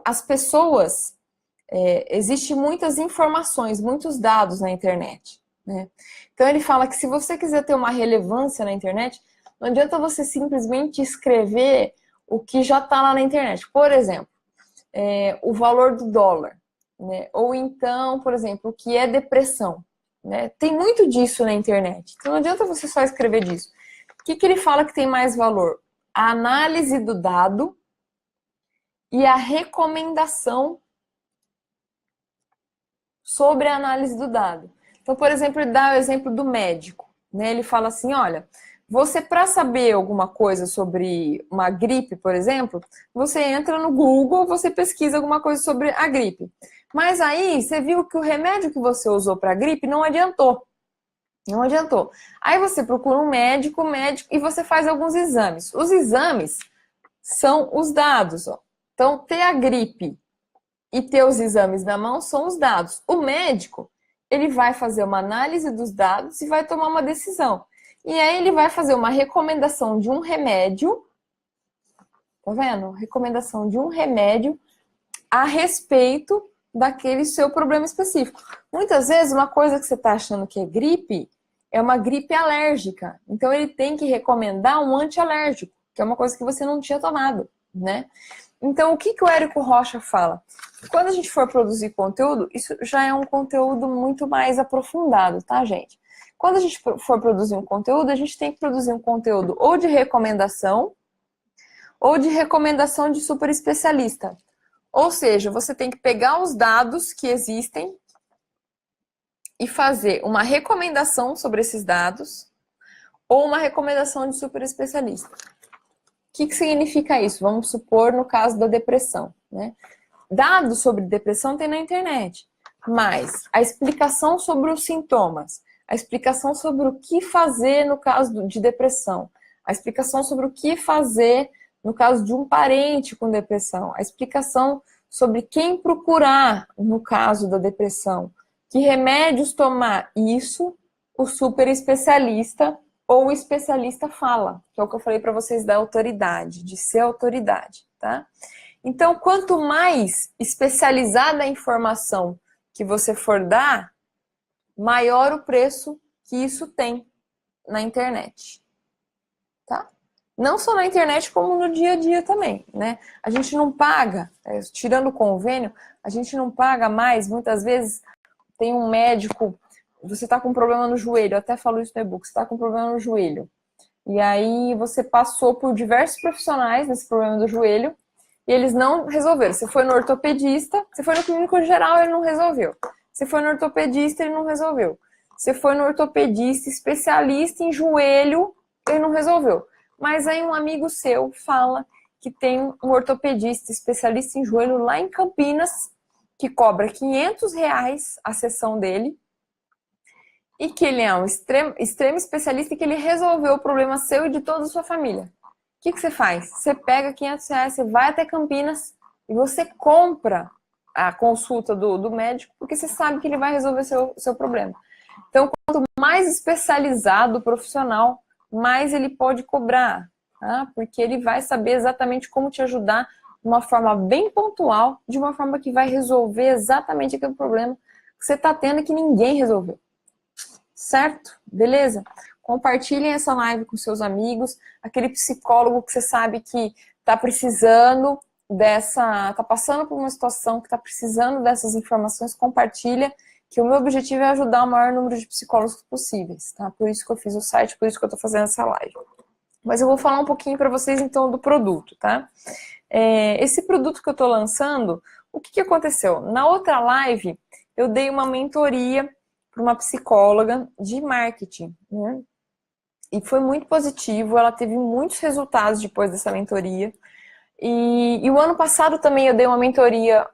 as pessoas, existem muitas informações, muitos dados na internet, né? Então ele fala que se você quiser ter uma relevância na internet, não adianta você simplesmente escrever o que já está lá na internet. Por exemplo, o valor do dólar. Né? Ou então, por exemplo, o que é depressão. Né? Tem muito disso na internet. Então não adianta você só escrever disso. O que ele fala que tem mais valor? A análise do dado e a recomendação sobre a análise do dado. Então, por exemplo, ele dá o exemplo do médico. Né? Ele fala assim, olha, você, para saber alguma coisa sobre uma gripe, por exemplo, você entra no Google, você pesquisa alguma coisa sobre a gripe. Mas aí, você viu que o remédio que você usou para a gripe não adiantou. Não adiantou. Aí você procura um médico, e você faz alguns exames. Os exames são os dados. Ó. Então, ter a gripe e ter os exames na mão são os dados. O médico, ele vai fazer uma análise dos dados e vai tomar uma decisão. E aí ele vai fazer uma recomendação de um remédio, tá vendo? Recomendação de um remédio a respeito daquele seu problema específico. Muitas vezes uma coisa que você está achando que é gripe, é uma gripe alérgica. Então ele tem que recomendar um antialérgico, que é uma coisa que você não tinha tomado, né? Então o que o Érico Rocha fala? Quando a gente for produzir conteúdo, isso já é um conteúdo muito mais aprofundado, tá, gente? Quando a gente for produzir um conteúdo, a gente tem que produzir um conteúdo ou de recomendação de super especialista. Ou seja, você tem que pegar os dados que existem e fazer uma recomendação sobre esses dados ou uma recomendação de super especialista. O que significa isso? Vamos supor no caso da depressão, né? Dados sobre depressão tem na internet, mas a explicação sobre os sintomas, a explicação sobre o que fazer no caso de depressão, a explicação sobre o que fazer no caso de um parente com depressão, a explicação sobre quem procurar no caso da depressão, que remédios tomar, isso o super especialista ou o especialista fala, que é o que eu falei para vocês da autoridade, de ser autoridade, tá? Então, quanto mais especializada a informação que você for dar, maior o preço que isso tem na internet, tá? Não só na internet, como no dia a dia também, né? A gente não paga, tirando o convênio, a gente não paga mais, muitas vezes tem um médico, você está com um problema no joelho, eu até falo isso no e-book, você está com um problema no joelho, e aí você passou por diversos profissionais nesse problema do joelho, e eles não resolveram. Você foi no ortopedista, você foi no clínico geral, ele não resolveu. Você foi no ortopedista, ele não resolveu. Você foi no ortopedista, especialista em joelho, ele não resolveu. Mas aí um amigo seu fala que tem um ortopedista especialista em joelho lá em Campinas, que cobra R$ 500 a sessão dele, e que ele é um extremo especialista e que ele resolveu o problema seu e de toda a sua família. O que você faz? Você pega R$ 500, você vai até Campinas e você compra a consulta do médico, porque você sabe que ele vai resolver seu problema. Então, quanto mais especializado o profissional, mais ele pode cobrar, tá? Porque ele vai saber exatamente como te ajudar de uma forma bem pontual, de uma forma que vai resolver exatamente aquele problema que você está tendo e que ninguém resolveu. Certo? Beleza? Compartilhem essa live com seus amigos, aquele psicólogo que você sabe que está precisando está passando por uma situação que está precisando dessas informações, compartilha, que o meu objetivo é ajudar o maior número de psicólogos possíveis, tá? Por isso que eu fiz o site, por isso que eu estou fazendo essa live. Mas eu vou falar um pouquinho para vocês, então, do produto, tá? Esse produto que eu estou lançando, o que aconteceu? Na outra live, eu dei uma mentoria para uma psicóloga de marketing, né? E foi muito positivo, ela teve muitos resultados depois dessa mentoria. E o ano passado também eu dei uma mentoria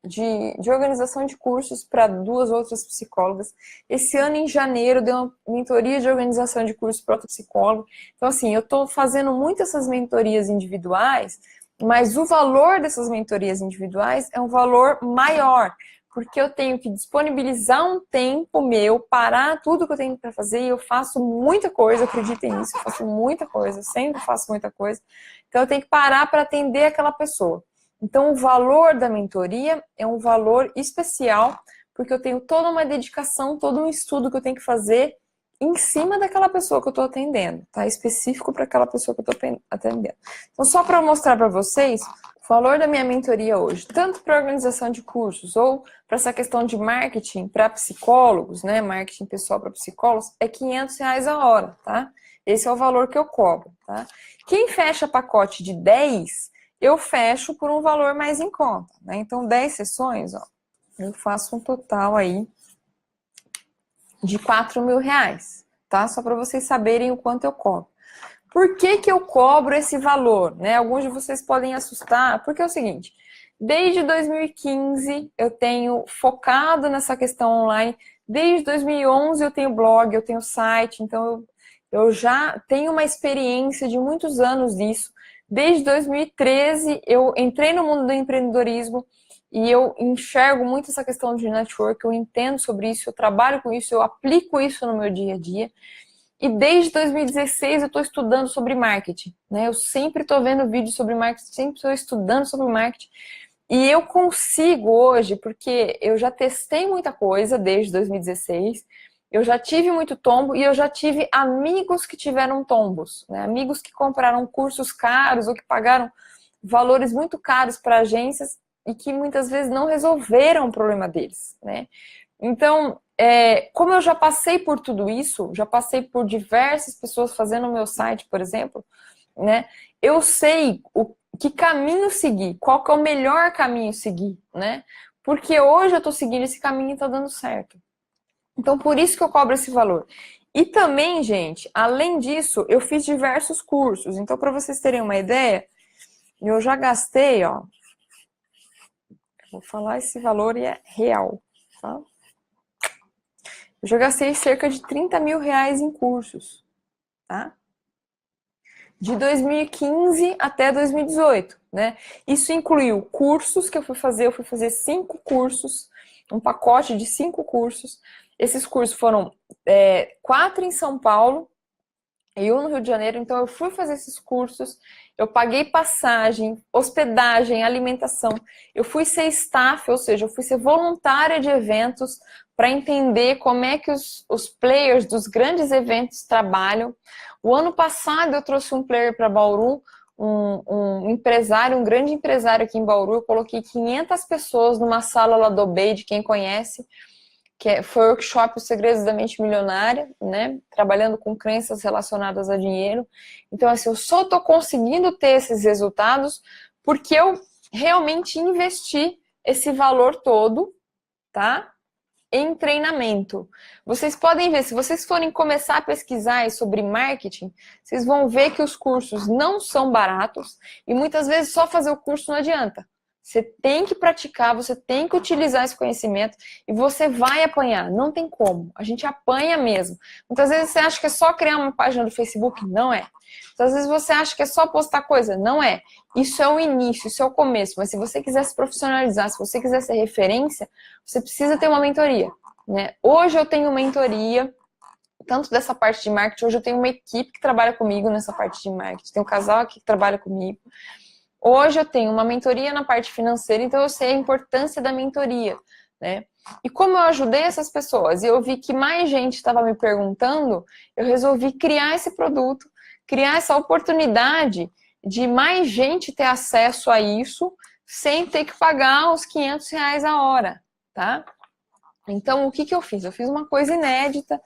de organização de cursos para 2 outras psicólogas. Esse ano, em janeiro, eu dei uma mentoria de organização de cursos para outra psicóloga. Então, assim, eu estou fazendo muitas essas mentorias individuais, mas o valor dessas mentorias individuais é um valor maior, porque eu tenho que disponibilizar um tempo meu, parar tudo que eu tenho para fazer, e eu faço muita coisa, acreditem nisso, eu faço muita coisa, sempre faço muita coisa. Então, eu tenho que parar para atender aquela pessoa. Então, o valor da mentoria é um valor especial, porque eu tenho toda uma dedicação, todo um estudo que eu tenho que fazer em cima daquela pessoa que eu estou atendendo, tá? Específico para aquela pessoa que eu estou atendendo. Então, só para mostrar para vocês, o valor da minha mentoria hoje, tanto para organização de cursos ou para essa questão de marketing para psicólogos, né? Marketing pessoal para psicólogos, é R$ 500 a hora, tá? Esse é o valor que eu cobro, tá? Quem fecha pacote de 10, eu fecho por um valor mais em conta, né? Então, 10 sessões, ó, eu faço um total aí de R$ 4.000, tá? Só para vocês saberem o quanto eu cobro. Por que eu cobro esse valor, né? Alguns de vocês podem assustar, porque é o seguinte, desde 2015 eu tenho focado nessa questão online, desde 2011 eu tenho blog, eu tenho site, então eu já tenho uma experiência de muitos anos disso. Desde 2013 eu entrei no mundo do empreendedorismo e eu enxergo muito essa questão de network, eu entendo sobre isso, eu trabalho com isso, eu aplico isso no meu dia a dia. E desde 2016 eu estou estudando sobre marketing, né? Eu sempre estou vendo vídeos sobre marketing, sempre estou estudando sobre marketing. E eu consigo hoje, porque eu já testei muita coisa desde 2016, eu já tive muito tombo e eu já tive amigos que tiveram tombos, né? Amigos que compraram cursos caros ou que pagaram valores muito caros para agências e que muitas vezes não resolveram o problema deles, né? Então, como eu já passei por tudo isso, já passei por diversas pessoas fazendo o meu site, por exemplo, né? Eu sei que caminho seguir, qual que é o melhor caminho seguir, né? Porque hoje eu estou seguindo esse caminho e está dando certo. Então, por isso que eu cobro esse valor. E também, gente, além disso, eu fiz diversos cursos. Então, para vocês terem uma ideia, eu já gastei, ó, vou falar esse valor e é real, tá? Eu já gastei cerca de R$ 30.000 em cursos, tá? De 2015 até 2018, né? Isso incluiu cursos que eu fui fazer 5 cursos, um pacote de 5 cursos. Esses cursos foram 4 em São Paulo e 1 no Rio de Janeiro. Então, eu fui fazer esses cursos, eu paguei passagem, hospedagem, alimentação. Eu fui ser staff, ou seja, eu fui ser voluntária de eventos para entender como é que os players dos grandes eventos trabalham. O ano passado, eu trouxe um player para Bauru, um empresário, um grande empresário aqui em Bauru. Eu coloquei 500 pessoas numa sala lá do Bay, de quem conhece, foi o workshop Os Segredos da Mente Milionária, né? Trabalhando com crenças relacionadas a dinheiro. Então, assim, eu só estou conseguindo ter esses resultados porque eu realmente investi esse valor todo, tá? Em treinamento. Vocês podem ver, se vocês forem começar a pesquisar sobre marketing, vocês vão ver que os cursos não são baratos e muitas vezes só fazer o curso não adianta. Você tem que praticar, você tem que utilizar esse conhecimento e você vai apanhar, não tem como. A gente apanha mesmo. Muitas vezes você acha que é só criar uma página do Facebook, não é. Muitas vezes você acha que é só postar coisa, não é. Isso é o início, isso é o começo, mas se você quiser se profissionalizar, se você quiser ser referência, você precisa ter uma mentoria, né? Hoje eu tenho mentoria, tanto dessa parte de marketing, hoje eu tenho uma equipe que trabalha comigo nessa parte de marketing, tem um casal aqui que trabalha comigo. Hoje eu tenho uma mentoria na parte financeira, então eu sei a importância da mentoria, né? E como eu ajudei essas pessoas e eu vi que mais gente estava me perguntando, eu resolvi criar esse produto, criar essa oportunidade de mais gente ter acesso a isso sem ter que pagar os R$ 500 a hora, tá? Então, o que eu fiz? Eu fiz uma coisa inédita.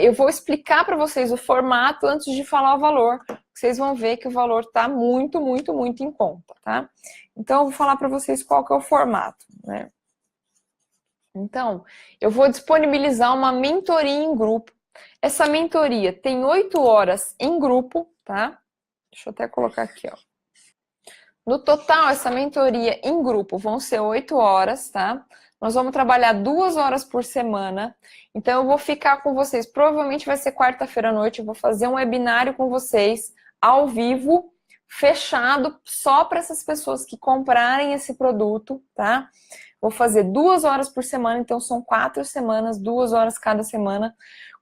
Eu vou explicar para vocês o formato antes de falar o valor. Vocês vão ver que o valor está muito, muito, muito em conta, tá? Então, eu vou falar para vocês qual que é o formato, né? Então, eu vou disponibilizar uma mentoria em grupo. Essa mentoria tem 8 horas em grupo, tá? Deixa eu até colocar aqui, ó. No total, essa mentoria em grupo vão ser 8 horas, tá? Nós vamos trabalhar 2 horas por semana. Então, eu vou ficar com vocês. Provavelmente vai ser quarta-feira à noite. Eu vou fazer um webinário com vocês, ao vivo, fechado, só para essas pessoas que comprarem esse produto, tá? Vou fazer 2 horas por semana. Então, são 4 semanas, 2 horas cada semana,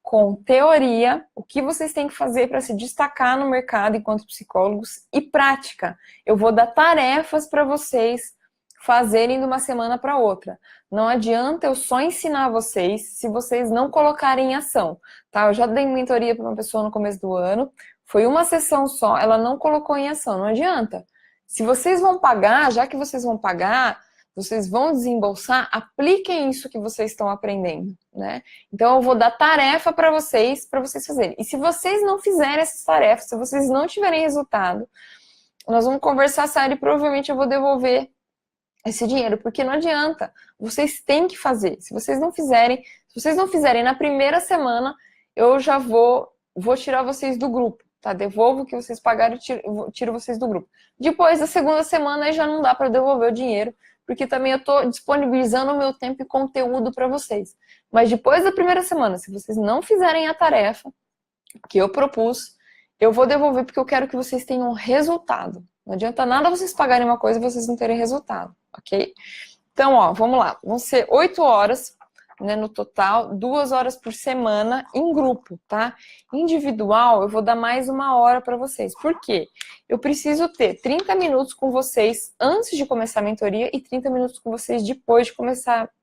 com teoria, o que vocês têm que fazer para se destacar no mercado enquanto psicólogos, e prática. Eu vou dar tarefas para vocês fazerem de uma semana para outra. Não adianta eu só ensinar vocês se vocês não colocarem em ação, tá? Eu já dei mentoria para uma pessoa no começo do ano, foi uma sessão só, ela não colocou em ação, não adianta. Se vocês vão pagar, já que vocês vão pagar, vocês vão desembolsar, apliquem isso que vocês estão aprendendo, né? Então, eu vou dar tarefa para vocês fazerem. E se vocês não fizerem essas tarefas, se vocês não tiverem resultado, nós vamos conversar sério e provavelmente eu vou devolver esse dinheiro, porque não adianta. Vocês têm que fazer. Se vocês não fizerem na primeira semana, eu já vou tirar vocês do grupo, tá? Devolvo o que vocês pagaram e tiro vocês do grupo. Depois da segunda semana, aí já não dá para devolver o dinheiro, porque também eu estou disponibilizando o meu tempo e conteúdo para vocês. Mas depois da primeira semana, se vocês não fizerem a tarefa que eu propus, eu vou devolver porque eu quero que vocês tenham resultado. Não adianta nada vocês pagarem uma coisa e vocês não terem resultado, ok? Então, ó, vamos lá. Vão ser 8 horas, né, no total, 2 horas por semana em grupo, tá? Individual, eu vou dar mais 1 hora para vocês. Por quê? Eu preciso ter 30 minutos com vocês antes de começar a mentoria e 30 minutos com vocês depois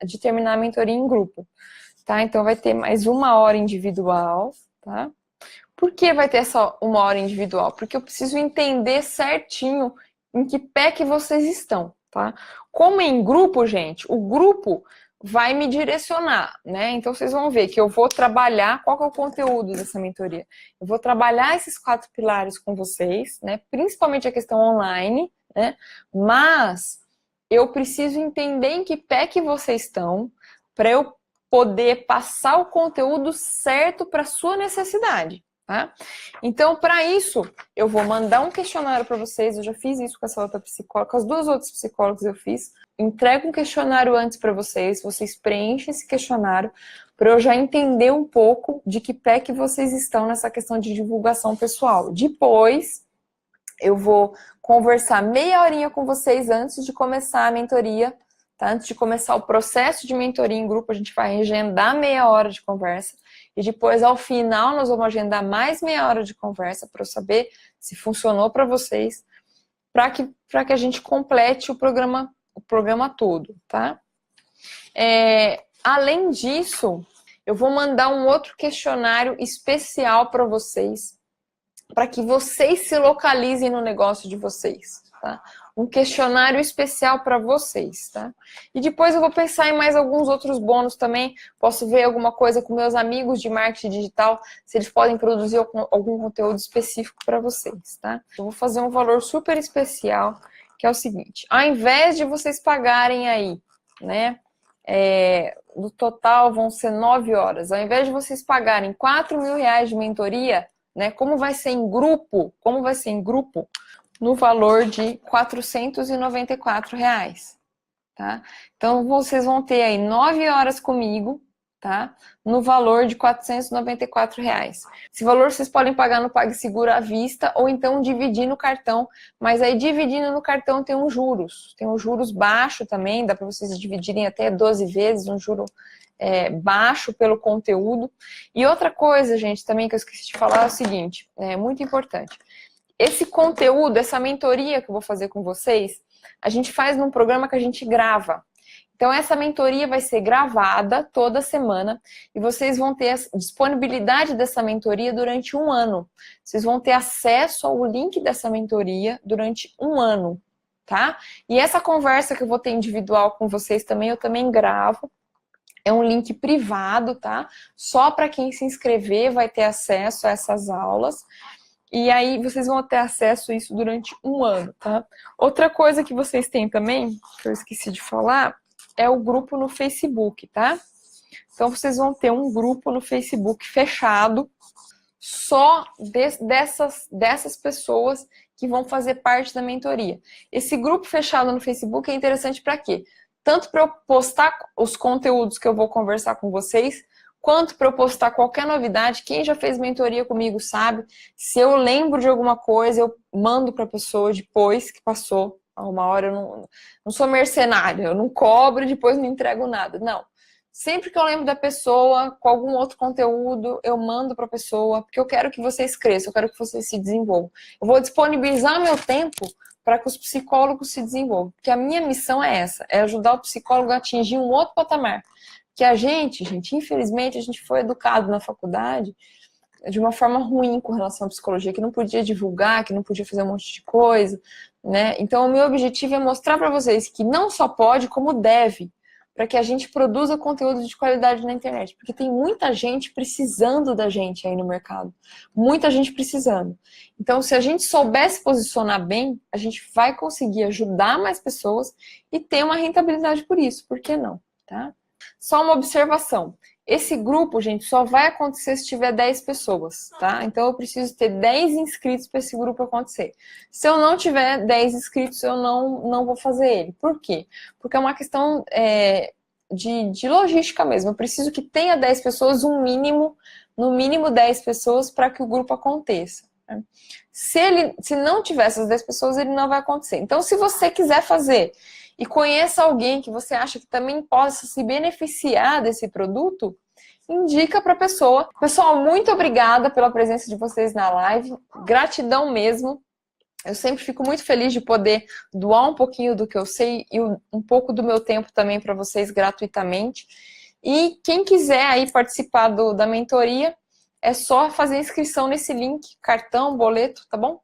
de terminar a mentoria em grupo, tá? Então, vai ter mais 1 hora individual, tá? Por que vai ter essa 1 hora individual? Porque eu preciso entender certinho em que pé que vocês estão, tá? Como em grupo, gente, o grupo vai me direcionar, né? Então, vocês vão ver que eu vou trabalhar, qual que é o conteúdo dessa mentoria? Eu vou trabalhar esses 4 pilares com vocês, né? Principalmente a questão online, né? Mas eu preciso entender em que pé que vocês estão para eu poder passar o conteúdo certo para sua necessidade. Tá? Então, para isso, eu vou mandar um questionário para vocês. Eu já fiz isso com essa outra psicóloga, com as 2 outras psicólogas eu fiz. Entrego um questionário antes para vocês. Vocês preenchem esse questionário para eu já entender um pouco de que pé que vocês estão nessa questão de divulgação pessoal. Depois, eu vou conversar meia horinha com vocês antes de começar a mentoria. Tá? Antes de começar o processo de mentoria em grupo, a gente vai agendar meia hora de conversa. E depois, ao final, nós vamos agendar mais meia hora de conversa para eu saber se funcionou para vocês, para que a gente complete o programa todo, tá? Além disso, eu vou mandar um outro questionário especial para vocês, para que vocês se localizem no negócio de vocês, tá? Um questionário especial para vocês, tá? E depois eu vou pensar em mais alguns outros bônus também. Posso ver alguma coisa com meus amigos de marketing digital, se eles podem produzir algum conteúdo específico para vocês, tá? Eu vou fazer um valor super especial. que é o seguinte, ao invés de vocês pagarem aí, né, no total vão ser 9 horas, ao invés de vocês pagarem R$ 4.000 de mentoria, né, como vai ser em grupo, no valor de R$ 494, tá? Então, vocês vão ter aí 9 horas comigo, tá? No valor de R$ 494. Esse valor vocês podem pagar no PagSeguro à vista ou então dividir no cartão, mas aí dividindo no cartão tem um juros baixo também, dá para vocês dividirem até 12 vezes, um juro baixo pelo conteúdo. E outra coisa, gente, também que eu esqueci de falar é o seguinte, é muito importante. Esse conteúdo, essa mentoria que eu vou fazer com vocês, a gente faz num programa que a gente grava. Então, essa mentoria vai ser gravada toda semana e vocês vão ter a disponibilidade dessa mentoria durante 1 ano. Vocês vão ter acesso ao link dessa mentoria durante 1 ano, tá? E essa conversa que eu vou ter individual com vocês também, eu também gravo. É um link privado, tá? Só para quem se inscrever vai ter acesso a essas aulas. E aí vocês vão ter acesso a isso durante 1 ano, tá? Outra coisa que vocês têm também, que eu esqueci de falar, é o grupo no Facebook, tá? Então vocês vão ter um grupo no Facebook fechado, só dessas pessoas que vão fazer parte da mentoria. Esse grupo fechado no Facebook é interessante para quê? Tanto para eu postar os conteúdos que eu vou conversar com vocês, quanto para eu postar qualquer novidade. Quem já fez mentoria comigo sabe, se eu lembro de alguma coisa, eu mando para a pessoa depois que passou. Uma hora eu não sou mercenária, eu não cobro e depois não entrego nada. Não. Sempre que eu lembro da pessoa, com algum outro conteúdo, eu mando para a pessoa, porque eu quero que vocês cresçam, eu quero que vocês se desenvolvam. Eu vou disponibilizar meu tempo para que os psicólogos se desenvolvam. Porque a minha missão é essa, é ajudar o psicólogo a atingir um outro patamar. Que a gente, infelizmente, a gente foi educado na faculdade de uma forma ruim com relação à psicologia, que não podia divulgar, que não podia fazer um monte de coisa, né? Então, o meu objetivo é mostrar para vocês que não só pode, como deve, para que a gente produza conteúdo de qualidade na internet, porque tem muita gente precisando da gente aí no mercado, muita gente precisando. Então, se a gente souber se posicionar bem, a gente vai conseguir ajudar mais pessoas e ter uma rentabilidade por isso, por que não, tá? Só uma observação. Esse grupo, gente, só vai acontecer se tiver 10 pessoas, tá? Então, eu preciso ter 10 inscritos para esse grupo acontecer. Se eu não tiver 10 inscritos, eu não vou fazer ele. Por quê? Porque é uma questão de logística mesmo. Eu preciso que tenha 10 pessoas, no mínimo 10 pessoas, para que o grupo aconteça. Né? Se não tiver essas 10 pessoas, ele não vai acontecer. Então, se você quiser fazer e conheça alguém que você acha que também possa se beneficiar desse produto, indica para a pessoa. Pessoal, muito obrigada pela presença de vocês na live. Gratidão mesmo. Eu sempre fico muito feliz de poder doar um pouquinho do que eu sei e um pouco do meu tempo também para vocês gratuitamente. E quem quiser aí participar da mentoria, é só fazer inscrição nesse link, cartão, boleto, tá bom?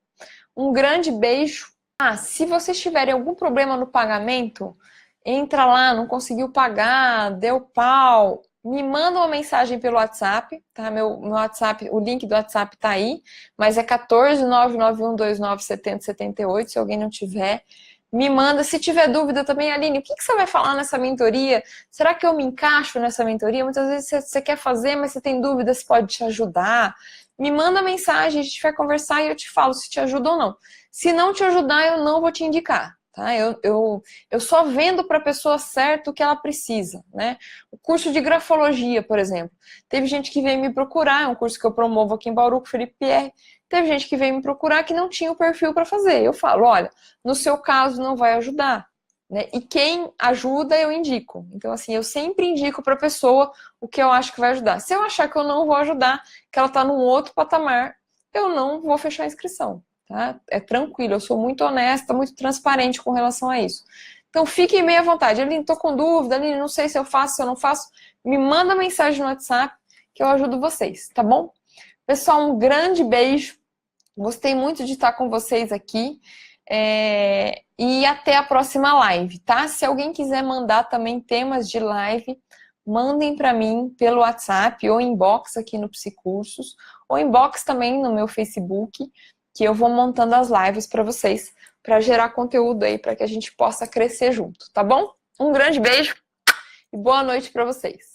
Um grande beijo. Se vocês tiverem algum problema no pagamento, entra lá, não conseguiu pagar, deu pau, me manda uma mensagem pelo WhatsApp, tá? Meu WhatsApp, o link do WhatsApp tá aí, mas é 14991297078, se alguém não tiver. Me manda, se tiver dúvida também, Aline, o que você vai falar nessa mentoria? Será que eu me encaixo nessa mentoria? Muitas vezes você quer fazer, mas você tem dúvidas, pode te ajudar. Me manda mensagem, a gente vai conversar e eu te falo se te ajuda ou não. Se não te ajudar, eu não vou te indicar, tá? Eu só vendo para a pessoa certa o que ela precisa, né? O curso de grafologia, por exemplo. Teve gente que veio me procurar, é um curso que eu promovo aqui em Bauru com o Felipe Pierre. Teve gente que veio me procurar que não tinha o perfil para fazer. Eu falo, olha, no seu caso não vai ajudar, né? E quem ajuda, eu indico. Então, assim, eu sempre indico para a pessoa o que eu acho que vai ajudar. Se eu achar que eu não vou ajudar, que ela está num outro patamar, eu não vou fechar a inscrição. Tá? É tranquilo, eu sou muito honesta, muito transparente com relação a isso. Então fiquem bem à vontade. Aline, estou com dúvida, Aline, não sei se eu faço, se eu não faço. Me manda mensagem no WhatsApp que eu ajudo vocês, tá bom? Pessoal, um grande beijo. Gostei muito de estar com vocês aqui. E até a próxima live, tá? Se alguém quiser mandar também temas de live, mandem para mim pelo WhatsApp ou inbox aqui no Psicursos, ou inbox também no meu Facebook, que eu vou montando as lives para vocês, para gerar conteúdo aí, para que a gente possa crescer junto, tá bom? Um grande beijo e boa noite para vocês.